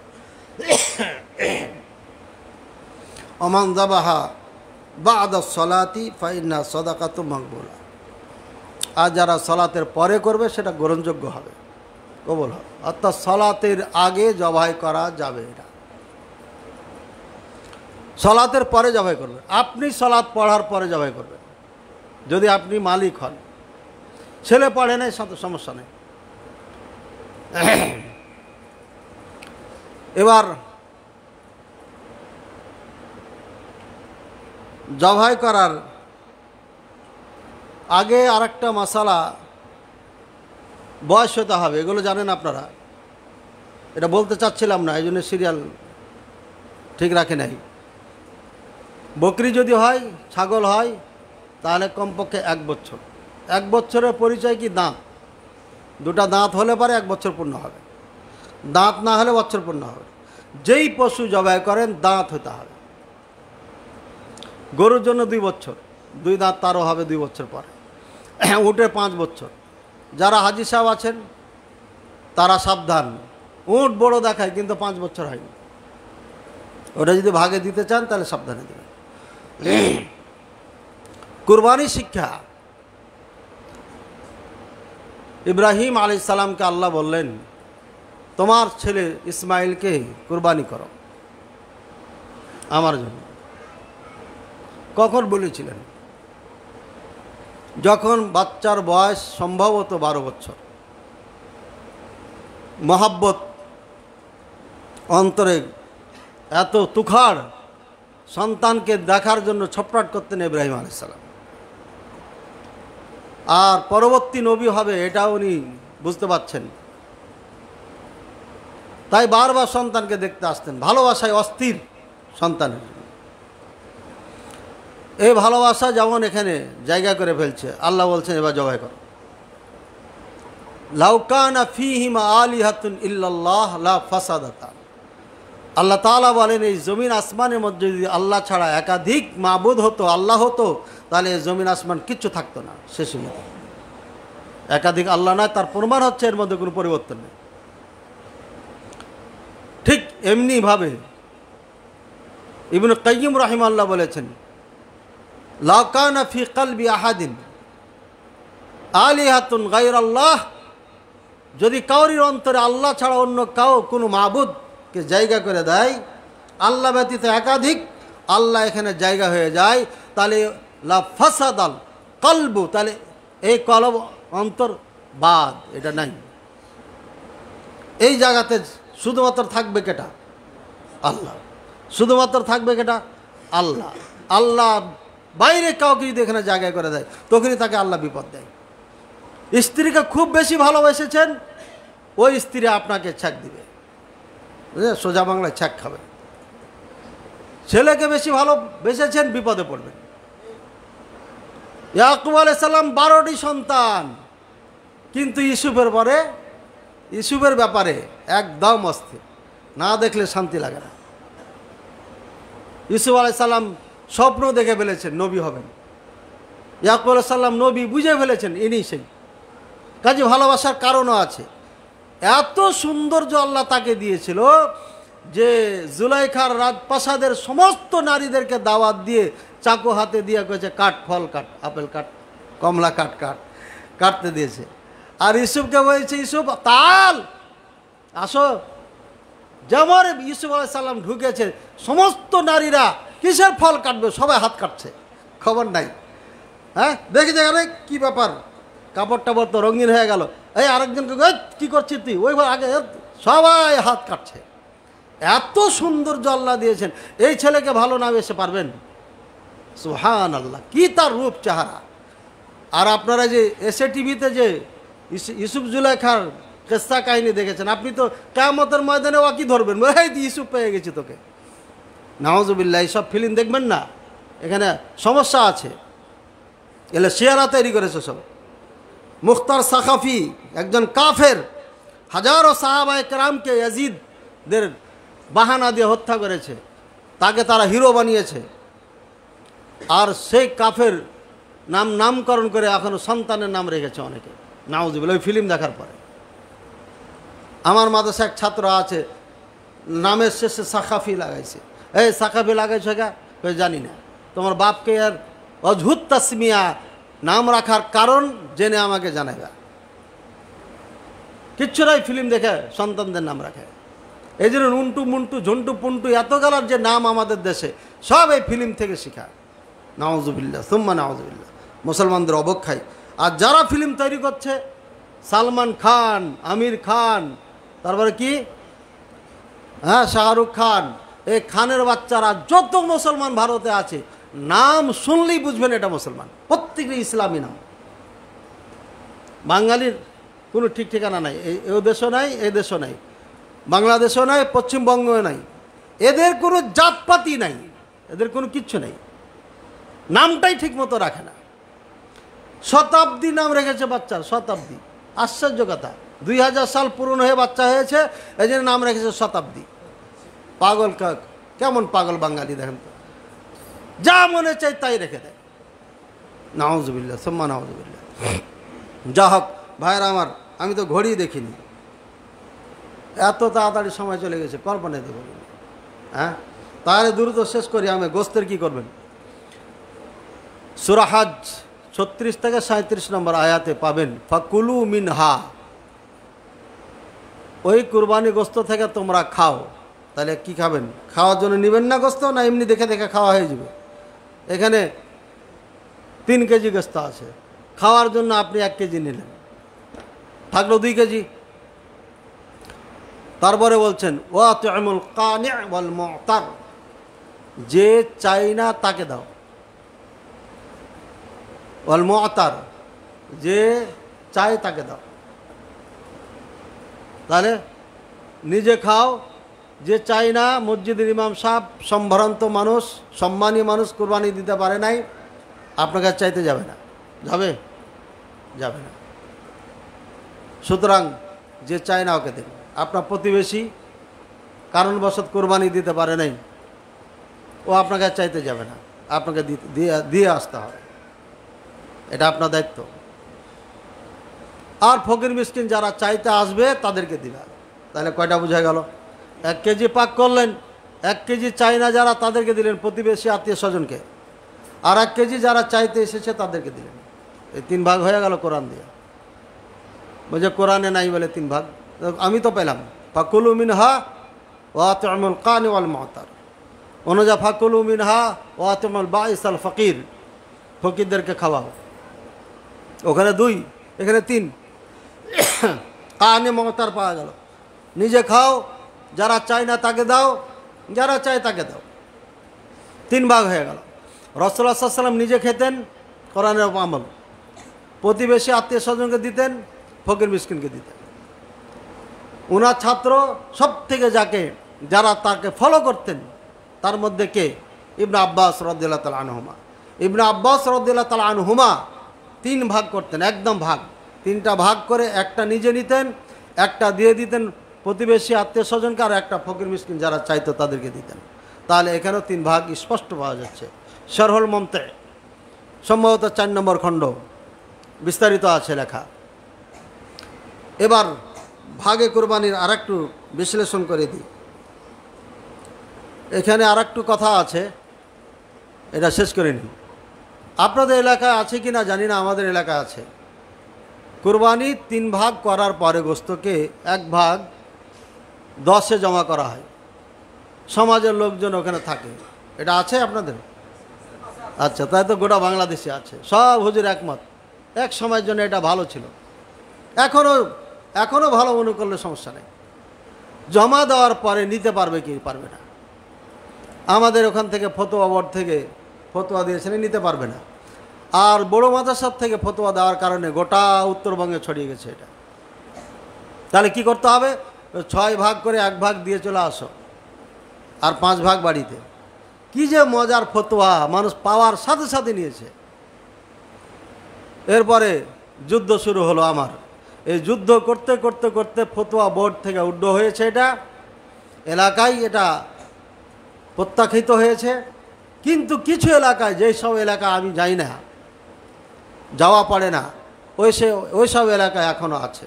ওমান যাবাহা বা'দা সলাতি ফাইন্না সাদাকাতু মাকবুলা, আর যারা সালাতের পরে করবে সেটা গ্রহণযোগ্য হবে, কবুল হবে। অর্থাৎ সালাতের আগে জবাই করা যাবে না, সালাতের পরে জবাই করবেন। আপনি সালাত পড়ার পরে জবাই করবেন যদি আপনি মালিক হন। ছেলে পড়ে নাই, সমস্যা নেই। এবার জবাই করার আগে আরেকটা মাসালা, বয়স হতে হবে, এগুলো জানেন আপনারা। এটা বলতে চাচ্ছিলাম না, এই জন্য সিরিয়াল ঠিক রাখে নাই। বকরি যদি হয়, ছাগল হয়, তাহলে কমপক্ষে 1 বছর। 1 বছরের পরিচয় কি? দাঁত, দুটা দাঁত হলে পরে 1 বছর পূর্ণ হবে, দাঁত না হলে বছর পূর্ণ হবে। যেই পশু জবাই করেন দাঁত হতে হবে। গরুর জন্য 2 বছর, 2 দাঁত তারও হবে 2 বছর পরে। উটের 5 বছর। যারা হাজি সাহেব আছেন তারা সাবধান, উট বড় দেখায় কিন্তু 5 বছর হয়নি। ওটা যদি ভাগে দিতে চান তাহলে সাবধানে দেবেন। কুরবানি শিক্ষা, ইব্রাহিম আলাইহিস সালামকে আল্লাহ বললেন তোমার ছেলে ইসমাইলকে কুরবানি করো আমার জন্য। কখন বলেছিলেন? যখন বাচ্চার বয়স সম্ভবত 12 বছর। মহাব্বত অন্তরে এত তুখার, সন্তানকে দেখার জন্য ছটফট করতেন ইব্রাহিম আলাইহিস সালাম। আর পরবর্তী নবী হবে এটা উনি বুঝতে পারছেন, তাই বারবার সন্তানকে দেখতে আসতেন। ভালোবাসায় অস্থির সন্তানের জন্য। এই ভালোবাসা যেমন এখানে জায়গা করে ফেলছে, আল্লাহ বলছেন এবার জবাই করো। লাউ কানা ফীহিমা আলিহাতুন ইল্লাল্লাহ লা ফাসাদাতা, আল্লাহ তাআলা বলেন এই জমিন আসমানের মধ্যে যদি আল্লাহ ছাড়া একাধিক মাবুদ হতো, আল্লাহ হতো, তাহলে জমিন আসমান কিচ্ছু থাকতো না। শেষে একাধিক আল্লাহ নয়, তার প্রমাণ হচ্ছে এর মধ্যে কোনো পরিবর্তন নেই। ঠিক এমনিভাবে ইবনে কাইয়িম রাহিমাহুল্লাহ বলেছেন লা কানা ফি কলবি আহাদিন আলিহাতুন গায়রাল্লাহ, যদি কাউরির অন্তরে আল্লাহ ছাড়া অন্য কোনো মাবুদকে জায়গা করে দেয়, আল্লাহ ব্যতীত একাধিক আল্লাহ এখানে জায়গা হয়ে যায়, তাহলে লা ফাসাদাল কলবু, তাহলে এই কলব অন্তর বাদ, এটা নাই। এই জায়গাতে শুধুমাত্র থাকবে কেটা? আল্লাহ। শুধুমাত্র থাকবে কেটা? আল্লাহ। আল্লাহ বাইরে কাউকে যদি এখানে জায়গা করে দেয় তখনই তাকে আল্লাহ বিপদ দেয়। স্ত্রীকে খুব বেশি ভালোবেসেছেন, ওই স্ত্রী আপনাকে ছ্যাঁক দিবে, বুঝলেন, সোজা বাংলায় ছ্যাঁক খাবে। ছেলেকে বেশি ভালোবেসেছেন, বিপদে পড়বেন। ইয়াকুব আলাইহিস সালাম 12টি সন্তান, কিন্তু ইউসুফের ব্যাপারে একদম অস্থির, না দেখলে শান্তি লাগে না। ইউসুফ আলাইহিস সালাম স্বপ্ন দেখে ফেলেছেন নবী হবেন, ইয়াকুব আলাইহিস সালাম নবী বুঝে ফেলেছেন ইনি সেই। কাজে ভালোবাসার কারণও আছে। এত সৌন্দর্য আল্লাহ তাকে দিয়েছিল যে জুলাইখার রাজপ্রাসাদের সমস্ত নারীদেরকে দাওয়াত দিয়ে চাকু হাতে দিয়ে কয়েছে কাট, ফল কাট, আপেল কাট, কমলা কাটতে দিয়েছে। আর ইউসুফকে বলেছে, ইউসুফ তাল আসো। যেমন ইউসুফ আলাইহিস সালাম ঢুকেছে, সমস্ত নারীরা কিসের ফল কাটবে, সবাই হাত কাটছে, খবর নাই। হ্যাঁ, দেখে আরে কি ব্যাপার, কাপড় টাপড় তো রঙিন হয়ে গেল। এই আরেকজনকে কি করছিস তুই, ওই আগে, সবাই হাত কাটছে। এত সৌন্দর্য আল্লাহ দিয়েছেন, এই ছেলেকে ভালো না বেসে পারবেন? সুবহানাল্লাহ, কি তার রূপ চেহারা। আর আপনারা যে এসএ টিভিতে যে ইউসুফ জুলাইখার কিস্সা কাহিনী দেখেছেন, আপনি তো কিয়ামতের ময়দানে ওয়াকি ধরবেন, এই ইউসুফ পেয়ে গেছি তোকে। নাউজুবিল্লাহ, এইসব ফিল্ম দেখবেন না, এখানে সমস্যা আছে। এলে শিয়ারা তৈরি করেছে সব। মুখতার সাকাফি একজন কাফের, হাজারো সাহাবায়ে কেরামকে ইয়াজিদদের বাহানা দিয়ে হত্যা করেছে, তাকে তারা হিরো বানিয়েছে। আর সেই কাফের নামকরণ করে এখনো সন্তানের নাম রেখেছে অনেকে, নাউজুবিল্লাহ, ওই ফিল্ম দেখার পরে। আমার মাদ্রাসা এক ছাত্র আছে, নামের শেষে সাকাফি লাগাইছে। এই সাকাফি লাগাইছে গা, জানি না। তোমার বাপকে আর অদ্ভুত তাসমিয়া নাম রাখার কারণ জেনে আমাকে জানাইবা। কিচ্ছু নাই, ফিল্ম দেখে সন্তানদের নাম রাখে। এই জন্য নুন্টু মুন্টু ঝন্টু পুন্টু এত গেলার যে নাম আমাদের দেশে, সব এই ফিল্ম থেকে শেখা। নাউজুবিল্লাহ সুম্মা নাউজুবিল্লাহ, মুসলমানদের অবক্ষয়। আর যারা ফিল্ম তৈরি করছে, সালমান খান, আমির খান, তারপরে কি, হ্যাঁ, শাহরুখ খান, এই খানের বাচ্চারা যত মুসলমান ভারতে আছে, নাম শুনলেই বুঝবেন এটা মুসলমান, প্রত্যেকটা ইসলামী নাম। বাঙালির কোনো ঠিক ঠিকানা নাই, এই দেশও নাই, এই দেশও নাই, বাংলাদেশও নাই, পশ্চিমবঙ্গও নাই। এদের কোনো জাতপাতি নাই, এদের কোনো কিচ্ছু নেই, নামটাই ঠিক মতো রাখে না। শতাব্দী নাম রেখেছে বাচ্চার, শতাব্দী। আশ্চর্য কথা, 2000 সাল পুরনো হয়ে বাচ্চা হয়েছে, এই জন্য নাম রেখেছে শতাব্দী। পাগল, কেমন পাগল বাঙালি দেখেন তো, যা মনে চাই তাই রেখে দেয়। নাউজুবিল্লাহ সুম্মা নাউজুবিল্লাহ। যা হোক ভাইরা আমার, আমি তো ঘড়ি দেখিনি, এত তাড়াতাড়ি সময় চলে গেছে, কল্পনায় তো করিনি। হ্যাঁ, তাহলে দ্রুত শেষ করি। আমি গোস্তের কি করবেন, সূরা হজ 36 থেকে 37 নম্বর আয়াতে পাবেন, ফাকুলু মিনহা, ওই কুরবানি গোস্ত থেকে তোমরা খাও। তাহলে কি খাবেন, খাওয়ার জন্য নেবেন না গোস্ত, না এমনি দেখে দেখে খাওয়া হয়ে যাবে? এখানে 3 কেজি গোস্ত আছে, খাওয়ার জন্য আপনি 1 কেজি নিলেন, থাকলো 2 কেজি। তারপরে বলছেন ওয়াতি'মুল কানি' ওয়াল মু'তার, যে চাই না তাকে দাও। ওয়াল মু'তার, যে চায় তাকে দাও। তাহলে নিজে খাও, যে চাই না, মসজিদের ইমাম সাহেব সম্ভ্রান্ত মানুষ, সম্মানী মানুষ, কুরবানি দিতে পারে নাই, আপনাকে চাইতে যাবে না, যাবে না। সুতরাং যে চায় না ওকে দেন। আপনার প্রতিবেশী কারণবশত কোরবানি দিতে পারে নাই, ও আপনাকে চাইতে যাবে না, আপনাকে দিয়ে আসতে হবে, এটা আপনার দায়িত্ব। আর ফকির মিসকিন যারা চাইতে আসবে তাদেরকে দিবে। তাহলে কয়টা বোঝা গেল? 1 কেজি পাক করলেন, 1 কেজি চাই না যারা, তাদেরকে দিলেন, প্রতিবেশী আত্মীয় স্বজনকে। আর 1 কেজি যারা চাইতে এসেছে তাদেরকে দিলেন। এই 3 ভাগ হয়ে গেল কোরআন দিয়ে। বলছে কোরআনে নাই বলে 3 ভাগ, আমি তো পেলাম। ফাকুলু মিনহা ওয়াতি'মুল কানি ওয়াল মু'তার, অনুজা ফাকুলু মিনহা ওয়াতি'মুল বাঈস আল ফকির, ফকিরদেরকে খাওয়াও। ওখানে 2, এখানে 3, কানি মু'তার পাওয়া গেল। নিজে খাও, যারা চায় না তাকে দাও, যারা চায় তাকে দাও। 3 ভাগ হয়ে গেল। রাসূলুল্লাহ সাল্লাল্লাহু আলাইহি ওয়াসাল্লাম নিজে খেতেন, কোরআনের আমল, প্রতিবেশী আত্মীয় স্বজনকে দিতেন, ফকির মিসকিনকে দিতেন। ওনার ছাত্র সব থেকে যারা তাকে ফলো করতেন তার মধ্যে কে? ইবনে আব্বাস রাদিয়াল্লাহু তাআলা আনহুমা। ইবনে আব্বাস রাদিয়াল্লাহু তাআলা আনহুমা 3 ভাগ করতেন, একদম ভাগ। 3টা ভাগ করে একটা নিজে নিতেন, একটা দিয়ে দিতেন প্রতিবেশী আত্মীয় স্বজনকে, আর একটা ফকির মিসকিন যারা চাইতো তাদেরকে দিতেন। তাহলে এখানেও 3 ভাগ স্পষ্ট পাওয়া যাচ্ছে। শারহুল মুমতি সম্ভবত 4 নম্বর খণ্ড বিস্তারিত আছে লেখা। এবার ভাগে কোরবানির আরেকটু বিশ্লেষণ করে দিই। এখানে আরেকটু কথা আছে, এটা শেষ করে নিই। আপনাদের এলাকায় আছে কি না জানি না, আমাদের এলাকায় আছে। কোরবানি 3 ভাগ করার পরে গোস্তকে 1 ভাগ 10-এ জমা করা হয়, সমাজের লোকজন ওখানে থাকে। এটা আছে আপনাদের? আচ্ছা, তাই তো গোটা বাংলাদেশে আছে, সব হুজুর একমত। এক সময়ের জন্য এটা ভালো ছিল, এখনও ভালো মনে করলে সমস্যা নেই। জমা দেওয়ার পরে নিতে পারবে কি পারবে না, আমাদের ওখান থেকে ফতোয়া বোর্ড থেকে ফতোয়া দিয়েছেন নিতে পারবে না। আর বড় মাদ্রাসার থেকে ফতোয়া দেওয়ার কারণে গোটা উত্তরবঙ্গে ছড়িয়ে গেছে এটা। তাহলে কি করতে হবে? 6 ভাগ করে 1 ভাগ দিয়ে চলে আসো, আর 5 ভাগ বাড়িতে। কি যে মজার ফতোয়া, মানুষ পাওয়ার সাথে সাথে নিয়েছে। এরপরে যুদ্ধ শুরু হলো আমার। এই যুদ্ধ করতে করতে করতে ফতোয়া বোর্ড থেকে উড্ড হয়েছে, এটা এলাকায় এটা প্রত্যাখ্যাত হয়েছে। কিন্তু কিছু এলাকায়, যেই সব এলাকা আমি যাই না, যাওয়া পড়ে না, ওই সব এলাকায় এখনও আছে।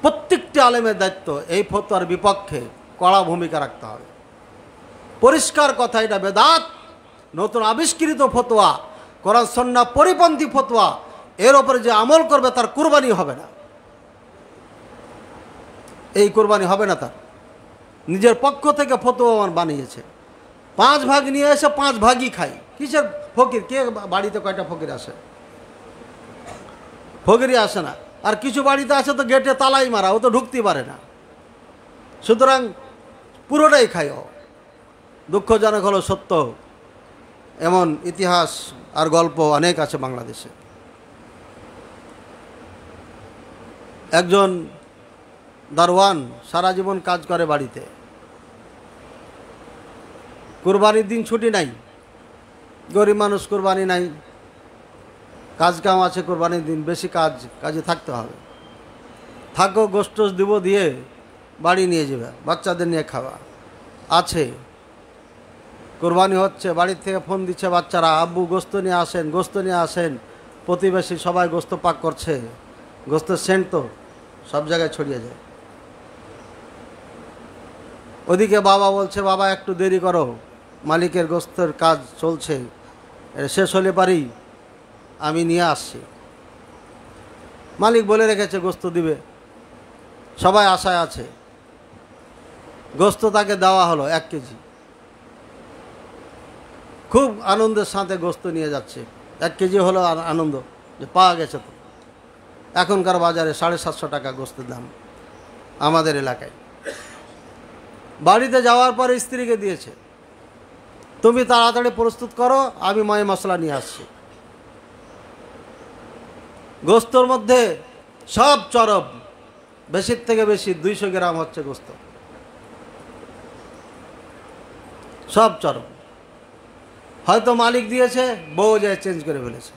প্রত্যেকটি আলেমের দায়িত্ব এই ফতোয়ার বিপক্ষে কড়া ভূমিকা রাখতে হবে। পরিষ্কার কথা, এটা বেদাত, নতুন আবিষ্কৃত ফতোয়া, কোরআন সুন্নাহ পরিপন্থী ফতোয়া। এর ওপরে যে আমল করবে তার কুরবানি হবে না, এই কুরবানি হবে না তার। নিজের পক্ষ থেকে ফতোয়া বানিয়েছে। 5 ভাগ নিয়ে এসে 5 ভাগই খাই। কিসের ফকির? কে বাড়িতে কয়টা ফকির আসে? ফকিরই আসে না। আর কিছু বাড়িতে আছে তো গেটে তালাই মারা, ও তো ঢুকতেই পারে না। সুতরাং পুরোটাই খাই। দুঃখজনক হলো সত্য, এমন ইতিহাস আর গল্প অনেক আছে বাংলাদেশে। একজন দারওয়ান সারা জীবন কাজ করে বাড়িতে, কুরবানির দিন ছুটি নাই। গরিব মানুষ, কুরবানি নাই, কাজ কাম আছে, কুরবানির দিন বেশি কাজে থাকতে হবে। থাকো, গোশত দিব, দিয়ে বাড়ি নিয়ে যাবে, বাচ্চাদের নিয়ে খাওয়া আছে। কুরবানি হচ্ছে, বাড়ির থেকে ফোন দিচ্ছে বাচ্চারা, আব্বু গোশত নিয়ে আসেন, গোশত নিয়ে আসেন। প্রতিবেশী সবাই গোশত পাক করছে, গোশতের সেন্ট তো সব জায়গায় ছড়িয়ে যায়। ওদিকে বাবা বলছে, বাবা একটু দেরি করো, মালিকের গোশতের কাজ চলছে, শেষ হলে পারি আমি নিয়ে আসছি। মালিক বলে রেখেছে গোশত দিবে, সবাই আশায় আছে। গোশত তাকে দেওয়া হলো 1 কেজি। খুব আনন্দের সাথে গোশত নিয়ে যাচ্ছে। 1 কেজি হলো আনন্দ যে পাওয়া গেছে। তো এখনকার বাজারে 750 টাকা গোশতের দাম আমাদের এলাকায়। বাড়িতে যাওয়ার পরে স্ত্রীকে দিয়েছে, তুমি তাড়াতাড়ি প্রস্তুত করো, আমি ময় মশলা নিয়ে আসছি। গোশতর মধ্যে সব চরব, বেশির থেকে বেশি 200 গ্রাম হচ্ছে গোশত, সব চরব। হয়তো মালিক দিয়েছে, বউ যায় চেঞ্জ করে ফেলেছে।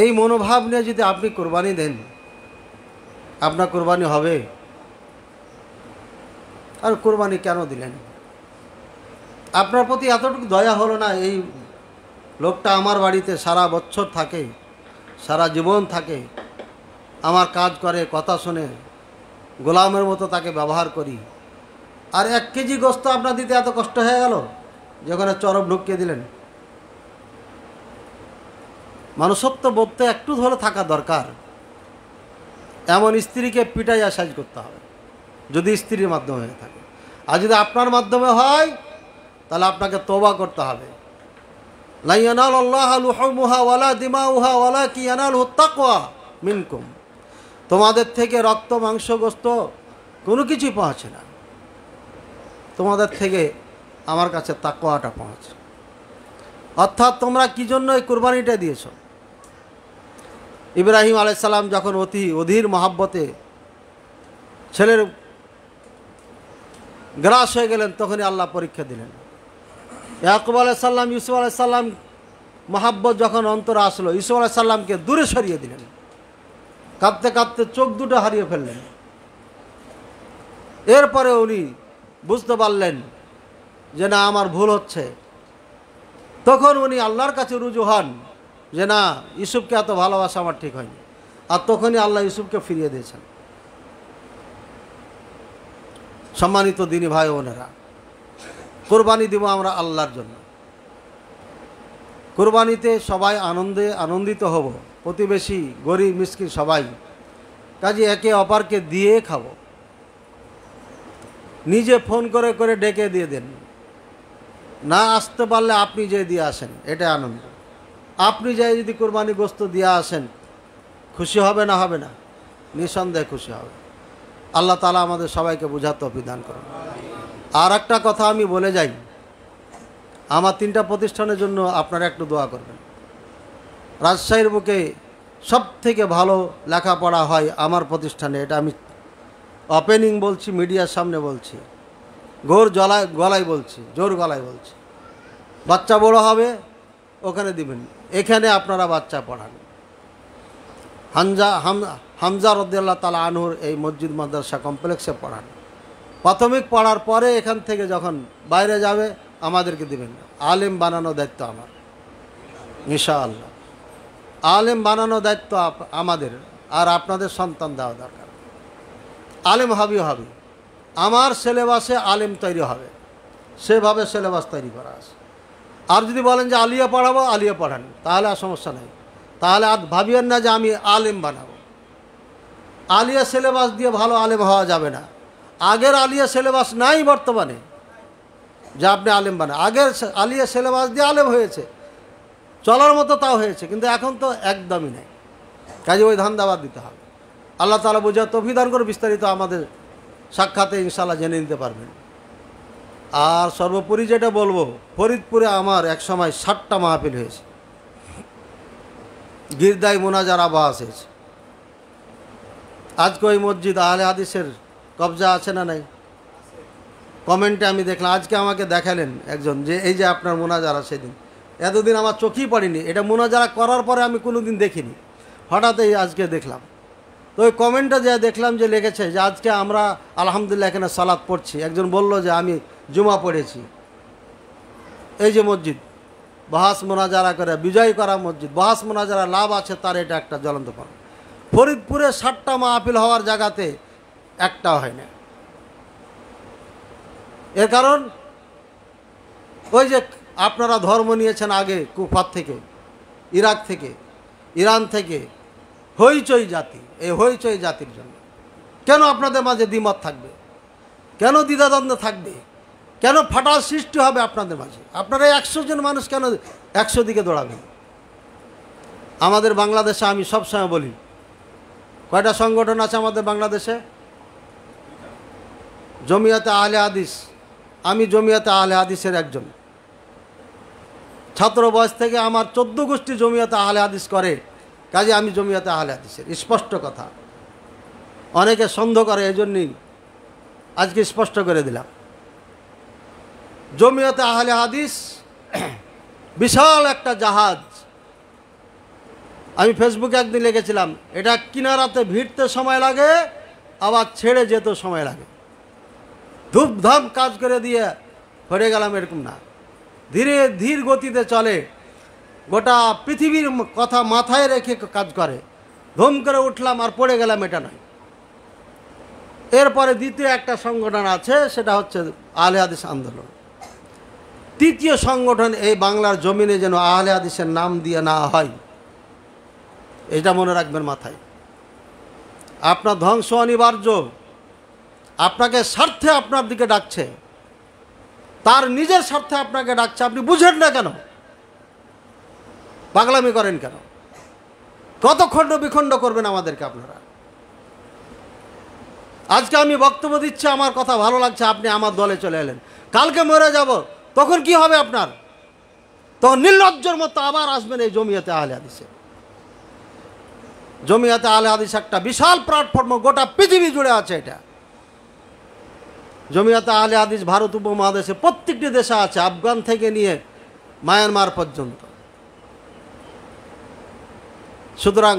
এই মনোভাব নিয়ে যদি আপনি কোরবানি দেন, আপনার কোরবানি হবে। আর কোরবানি কেন দিলেন? আপনার প্রতি এতটুকু দয়া হলো না? এই লোকটা আমার বাড়িতে সারা বছর থাকে, সারা জীবন থাকে, আমার কাজ করে, কথা শোনে, গোলামের মতো তাকে ব্যবহার করি, আর 1 কেজি গোশত আপনার দিতে এত কষ্ট হয়ে গেল, যেখানে চরব ঢুকিয়ে দিলেন। মানুষত্ব বোধটা একটু ধরে থাকা দরকার। এমন স্ত্রীকে পিটাইয়া সাজ করতে হবে যদি স্ত্রীর মাধ্যমে হয়ে থাকে। আর যদি আপনার মাধ্যমে হয় তাহলে আপনাকে তওবা করতে হবে। লা ইয়ানালুল্লাহু লুহুমুহা ওয়ালা দিমাউহা ওয়ালাকিন ইয়ানালুহুত তাকওয়া মিনকুম। তোমাদের থেকে রক্ত, মাংস, গোশত কোনো কিছুই পৌঁছে না, তোমাদের থেকে আমার কাছে তাকওয়াটা পৌঁছে। অর্থাৎ তোমরা কি জন্য এই কুরবানিটা দিয়েছো? ইব্রাহিম আলাইহিস সালাম যখন অধীর মহাব্বতে ছেলের গ্রাস হয়ে গেলেন, তখনই আল্লাহ পরীক্ষা দিলেন। ইয়াকুব আলাইহিস সালাম, ইউসুফ আলাইহিস সালাম মহাব্বত যখন অন্তরে আসলো, ইউসুফ আলাইহিস সালামকে দূরে সরিয়ে দিলেন। কাঁদতে কাঁদতে চোখ দুটো হারিয়ে ফেললেন। এরপরে উনি বুঝতে পারলেন যে না, আমার ভুল হচ্ছে। তখন উনি আল্লাহর কাছে রুজু হন যে না, ইউসুফকে এত ভালোবাসা আমার ঠিক হয়নি। আর তখনই আল্লাহ ইউসুফকে ফিরিয়ে দিয়েছেন। সম্মানিত দিনী ভাই বোনেরা, কোরবানি দিব আমরা আল্লাহর জন্য। কোরবানিতে সবাই আনন্দিত হব, প্রতিবেশী, গরিব, মিসকিন সবাই। কাজে একে অপরকে দিয়ে খাবো। নিজে ফোন করে করে ডেকে দিয়ে দেন, না আসতে পারলে আপনি যে দিয়ে আসেন, এটা আনন্দ। আপনি যাই যদি কোরবানি গোস্ত দিয়ে আসেন, খুশি হবে না? হবে না? নিঃসন্দেহে খুশি হবে। আল্লাহ তাআলা আমাদের সবাইকে বোঝার তৌফিক দান করুন। আর একটা কথা আমি বলে যাই, আমার 3টা প্রতিষ্ঠানের জন্য আপনারা একটু দোয়া করবেন। রাজশাহীর বুকে সব থেকে ভালো লেখাপড়া হয় আমার প্রতিষ্ঠানে, এটা আমি ওপেনিং বলছি, মিডিয়ার সামনে বলছি, গলায় বলছি, জোর গলায় বলছি। বাচ্চা বড় হবে ওখানে দিবেন, এখানে আপনারা বাচ্চা পড়ান। হামজা রাদিয়াল্লাহু তাআলা আনহুর এই মসজিদ মাদ্রাসা কমপ্লেক্সে পড়ান। প্রাথমিক পড়ার পরে এখান থেকে যখন বাইরে যাবে আমাদেরকে দিবেন। আলেম বানানো দায়িত্ব আমার, ইনশাআল্লাহ। আলেম বানানো দায়িত্ব আমাদের, আর আপনাদের সন্তান দেওয়া দরকার। আলেম হবে। আমার সিলেবাসে আলেম তৈরি হবে, সেভাবে সিলেবাস তৈরি করা আছে। আর যদি বলেন যে আলিয়া পড়াবো, আলিয়া পড়ান, তাহলে আর সমস্যা নেই। তাহলে আর ভাবিয়েন না যে আমি আলেম বানাবো। আলিয়া সিলেবাস দিয়ে ভালো আলেম হওয়া যাবে না। আগের আলিয়া সিলেবাস নাই বর্তমানে যে আপনি আলেম বানান। আগের আলিয়া সিলেবাস দিয়ে আলেম হয়েছে, চলার মতো তাও হয়েছে, কিন্তু এখন তো একদমই নেই। কাজে ওই ধান্দাবাদ দিতে হবে। আল্লাহ তাআলা বোঝার তৌফিক দান করে। বিস্তারিত আমাদের সাক্ষাতে ইনশাআল্লাহ জেনে নিতে পারবেন। আর সর্বোপরি যেটা বলবো, ফরিদপুরে আমার এক সময় 60টা মাহফিল হয়েছে, গিরদাই মোনাজারা বাস হয়েছে। আজকে ওই মসজিদ আহলে হাদিসের কবজা আছে না নাই? কমেন্টে আমি দেখলাম, আজকে আমাকে দেখালেন একজন যে এই যে আপনার মোনাজারা, সেদিন এতদিন আমার চোখেই পড়েনি। এটা মোনাজারা করার পরে আমি কোনো দিন দেখিনি, হঠাৎ এই আজকে দেখলাম। তো ওই কমেন্টটা যে দেখলাম যে লিখেছে যে আজকে আমরা আলহামদুলিল্লাহ এখানে সালাত পড়ছি। একজন বলল যে আমি জুমা পড়েছি। এই যে মসজিদ বাহাস মোনাজারা করে বিজয় করা মসজিদ, বাহাস মোনাজারা লাভ আছে তার এটা একটা জ্বলন্ত পান। ফরিদপুরে 60টা মাহফিল হওয়ার জায়গাতে একটাও হয় না। এর কারণ ওই যে আপনারা ধর্ম নিয়েছেন আগে কুফার থেকে, ইরাক থেকে, ইরান থেকে, হইচই জাতি। এই হইচই জাতির জন্য কেন আপনাদের মাঝে দ্বিমত থাকবে? কেন দ্বিধাদ্বন্দ্ব থাকবে? কেন ফাটাল সৃষ্টি হবে আপনাদের মাঝে? আপনারা 100 জন মানুষ কেন 100 দিকে দৌড়াবেন? আমাদের বাংলাদেশে আমি সবসময় বলি, কয়টা সংগঠন আছে আমাদের বাংলাদেশে? জমিয়াতে আহলে হাদিস। আমি জমিয়াতে আহলে হাদিসের একজন ছাত্র। বয়স থেকে আমার 14 গোষ্ঠী জমিয়াতে আহলে হাদিস করে। কাজে আমি জমিয়াতে আহলে হাদিসের, স্পষ্ট কথা। অনেকে সন্দেহ করে, এই জন্যই আজকে স্পষ্ট করে দিলাম। জমিয়াতে আহলে হাদিস বিশাল একটা জাহাজ। আমি ফেসবুকে একদিন লিখেছিলাম, এটা কিনারাতে ভিড়তে সময় লাগে, আবার ছেড়ে যেতে সময় লাগে। ধূপধাম কাজ করে দিয়ে হয়ে গেলাম এরকম না, ধীর গতিতে চলে, গোটা পৃথিবীর কথা মাথায় রেখে কাজ করে। ধুম করে উঠলাম আর পড়ে গেলাম, এটা নয়। এরপরে দ্বিতীয় একটা সংগঠন আছে, সেটা হচ্ছে আহলে হাদিস আন্দোলন। তৃতীয় সংগঠন এই বাংলার জমিনে যেন আহলে হাদিসের নাম দিয়ে না হয়, এটা মনে রাখবেন মাথায়। আপনার ধ্বংস অনিবার্য। আপনাকে স্বার্থে আপনার দিকে ডাকছে, তার নিজের স্বার্থে আপনাকে ডাকছে। আপনি বুঝেন না কেন? পাগলামি করেন কেন? কত খণ্ড বিখণ্ড করবেন আমাদেরকে আপনারা? আজকে আমি বক্তব্য দিচ্ছি, আমার কথা ভালো লাগছে, আপনি আমার দলে চলে এলেন। কালকে মরে যাব, তখন কি হবে আপনার? তখন নির্লজ্জের মতো আবার আসবেন এই জমিয়তে আহলে হাদিসে। জমিয়াতে আহলে হাদিস একটা বিশাল প্ল্যাটফর্ম, গোটা পৃথিবী জুড়ে আছে এটা। জমিয়াতে আহলে হাদিস ভারত উপমহাদেশে প্রত্যেকটি দেশে আছে, আফগান থেকে নিয়ে মায়ানমার পর্যন্ত। সুতরাং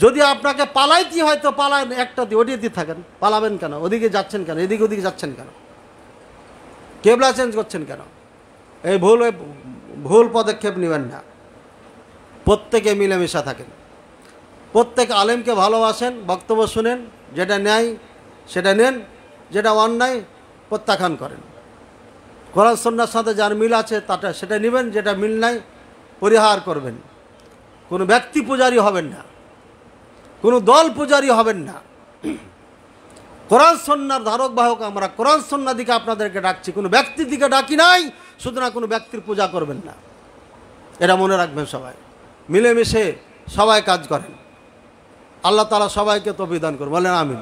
যদি আপনাকে পালাইতে হয় তো পালান, একটা দিয়ে ওটিতে থাকেন, পালাবেন কেন? ওদিকে যাচ্ছেন কেন? এদিকে ওদিকে যাচ্ছেন কেন? কেবলা চেঞ্জ করছেন কেন? এই ভুল পদক্ষেপ নেবেন না। প্রত্যেকে মিলেমিশা থাকেন, প্রত্যেক আলেমকে ভালোবাসেন, বক্তব্য শুনেন, যেটা ন্যায় সেটা নেন, যেটা অন্যায় প্রত্যাখ্যান করেন। কোরআন সুন্নাহর সাথে যার মিল আছে তাটা সেটা নেবেন, যেটা মিল নাই পরিহার করবেন। কোনো ব্যক্তি পূজারী হবেন না, কোনো দল পূজারী হবেন না। কোরআন সুন্নাহর ধারক বাহক আমরা, কোরআন সুন্নাহ দিকে আপনাদেরকে ডাকছি, কোনো ব্যক্তির দিকে ডাকি নাই। সুতরাং কোনো ব্যক্তির পূজা করবেন না, এটা মনে রাখবেন। সবাই মিলেমিশে সবাই কাজ করেন। আল্লাহ তাআলা সবাইকে তৌফিক দান করুন, বলেন আমিন।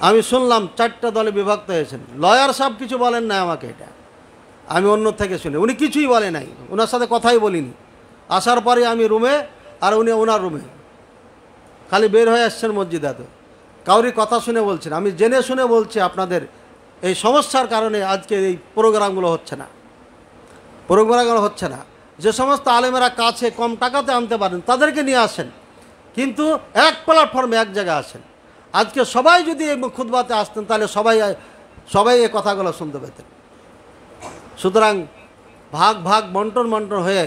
আমি শুনলাম 4টা দলে বিভক্ত হয়েছেন। লয়ার সাহেব কিছু বলেন না আমাকে, এটা আমি অন্য থেকে শুনি। উনি কিছুই বলে নাই, ওনার সাথে কথাই বলিনি। আসার পরে আমি রুমে, আর উনি ওনার রুমে, খালি বের হয়ে আসছেন মসজিদাতে। কাউরি কথা শুনে বলছেন, আমি জেনে শুনে বলছি আপনাদের এই সমস্যার কারণে আজকে এই প্রোগ্রামগুলো হচ্ছে না। যে সমস্ত আলেমেরা কাছে কম টাকাতে আনতে পারেন তাদেরকে নিয়ে আসেন, কিন্তু এক প্ল্যাটফর্মে এক জায়গায় আসেন। আজকে সবাই যদি এই খুতবাতে আসতেন তাহলে সবাই এই কথাগুলো শুনতে পেতেন। সুতরাং ভাগ বন্টন হয়ে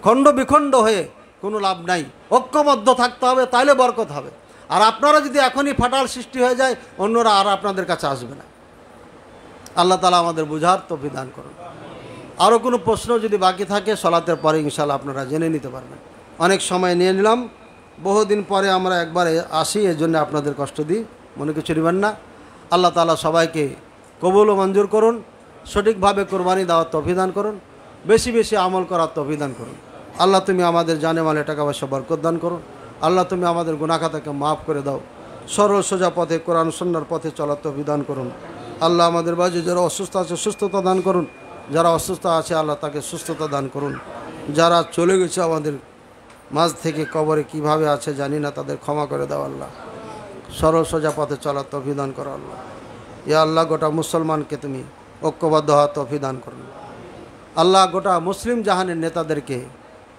খণ্ড বিখণ্ড হয়ে কোনো লাভ নাই। ঐক্যবদ্ধ থাকতে হবে, তাহলে বরকত হবে। আর আপনারা যদি এখনই ফাটাল সৃষ্টি হয়ে যায়, অন্যরা আর আপনাদের কাছে আসবে না। আল্লাহ তাআলা আমাদের বুঝার তৌফিক দান করুন। আরও কোনো প্রশ্ন যদি বাকি থাকে সলাতের পরে ইনশাআল্লাহ আপনারা জেনে নিতে পারবেন। অনেক সময় নিয়ে নিলাম, বহুদিন পরে আমরা একবার আসি, এর জন্য আপনাদের কষ্ট দিই, মনে কিছু নেবেন না। আল্লাহ তাআলা সবাইকে কবুল ও মঞ্জুর করুন, সঠিকভাবে কোরবানি দেওয়ার তৌফিক দান করুন, বেশি বেশি আমল করার তৌফিক দান করুন। আল্লাহ তুমি আমাদের জানে মালে টাকা পয়সা বরকত দান করুন। আল্লাহ তুমি আমাদের গুনাহ খাতাকে মাফ করে দাও। সরল সোজা পথে কোরআন সুন্নাহর পথে চলার তৌফিক দান করুন। আল্লাহ আমাদের বাজে যারা অসুস্থ আছে সুস্থতা দান করুন, যারা অসুস্থ আছে আল্লাহ তাকে সুস্থতা দান করুন। যারা চলে গেছে আমাদের মাঝ থেকে, কবরে কিভাবে আছে জানি না, তাদের ক্ষমা করে দাও আল্লাহ। সরল সোজা পথে চলার তৌফিক দান করো আল্লাহ। ইয়া আল্লাহ গোটা মুসলমানকে তুমি ঐক্যবদ্ধ হওয়ার তৌফিক দান করুন। আল্লাহ গোটা মুসলিম জাহানের নেতাদেরকে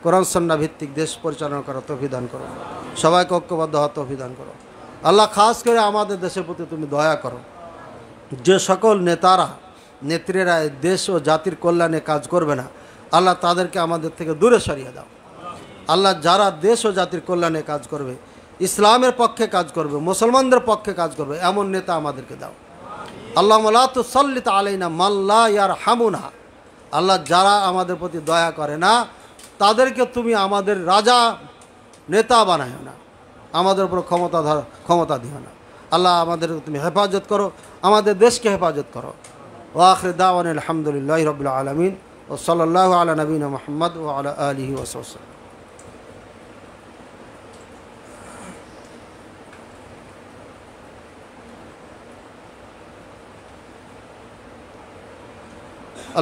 কোরআন সুন্নাহ ভিত্তিক দেশ পরিচালনা করার তৌফিক দান করো, সবাইকে ঐক্যবদ্ধ হওয়ার তৌফিক দান করো আল্লাহ। খাস করে আমাদের দেশের প্রতি তুমি দয়া করো। যে সকল নেত্রীরা দেশ ও জাতির কল্যাণে কাজ করবে না, আল্লাহ তাদেরকে আমাদের থেকে দূরে সরিয়ে দাও আল্লাহ। যারা দেশ ও জাতির কল্যাণে কাজ করবে, ইসলামের পক্ষে কাজ করবে, মুসলমানদের পক্ষে কাজ করবে, এমন নেতা আমাদেরকে দাও আল্লাহ। লা তুসাল্লিত আলাইনা মান লা ইয়ারহামুনা, আল্লাহ যারা আমাদের প্রতি দয়া করে না তাদেরকে তুমি আমাদের রাজা নেতা বানায় না, আমাদের উপর ক্ষমতা দিও না আল্লাহ। আমাদের তুমি হেফাজত করো, আমাদের দেশকে হেফাজত করো। ওয়া আখির দাওয়ানা আলহামদুলিল্লাহি রাব্বিল আলামিন ওয়া সাল্লাল্লাহু আলা নবিয়িনা মুহাম্মদ ওয়া আলা আলিহি ওয়া সাহবিহি।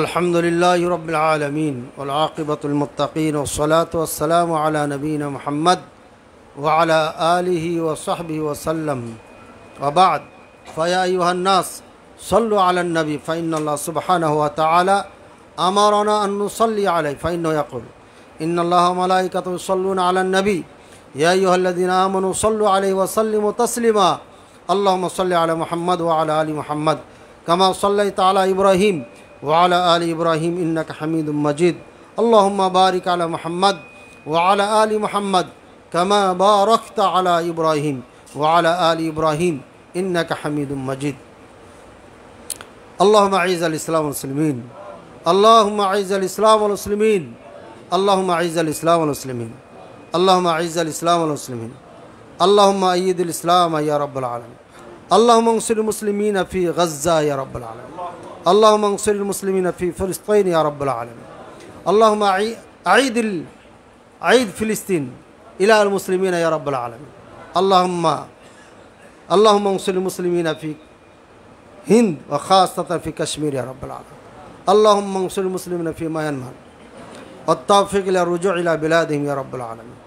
الحمد لله رب العالمين والعاقبة للمتقين والصلاة والسلام على نبينا محمد وعلى آله وصحبه وسلم وبعد فيا أيها الناس صلوا على النبي فإن الله سبحانه وتعالى أمرنا أن نصلي عليه فإنه يقول إن الله وملائكته يصلون على النبي يا أيها الذين آمنوا صلوا عليه وسلموا تسليما اللهم صل على محمد وعلى آل محمد كما صليت على إبراهيم وعلى آل إبراهيم إنك حميد مجيد اللهم بارك على محمد وعلى آل محمد كما باركت على إبراهيم وعلى آل إبراهيم إنك حميد مجيد اللهم أعز الإسلام والمسلمين اللهم أعز الإسلام والمسلمين اللهم أعز الإسلام والمسلمين اللهم أعز الإسلام والمسلمين اللهم أيد الإسلام يا رب العالمين اللهم انصر المسلمين في غزة يا رب العالمين اللهم انصر المسلمين في فلسطين يا رب العالمين اللهم أعيد فلسطين إلى المسلمين يا رب العالمين اللهم انصر المسلمين في هند وخاصة في كشمير يا رب العالمين اللهم انصر المسلمين في ميانمار والتوفيق إلى الرجوع إلى بلادهم يا رب العالمين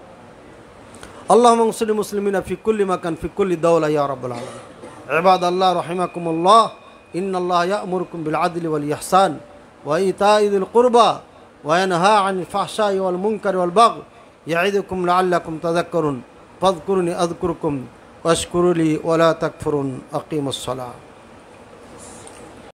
اللهم انصر المسلمين في كل مكان في كل دولة يا رب العالمين. عباد الله رحمكم الله، إن الله يأمركم بالعدل والإحسان وإيتاء ذي القربى وينهى عن الفحشاء والمنكر والبغي يعظكم لعلكم تذكرون. فاذكروني أذكركم واشكروا لي ولا تكفرون. أقيموا الصلاة.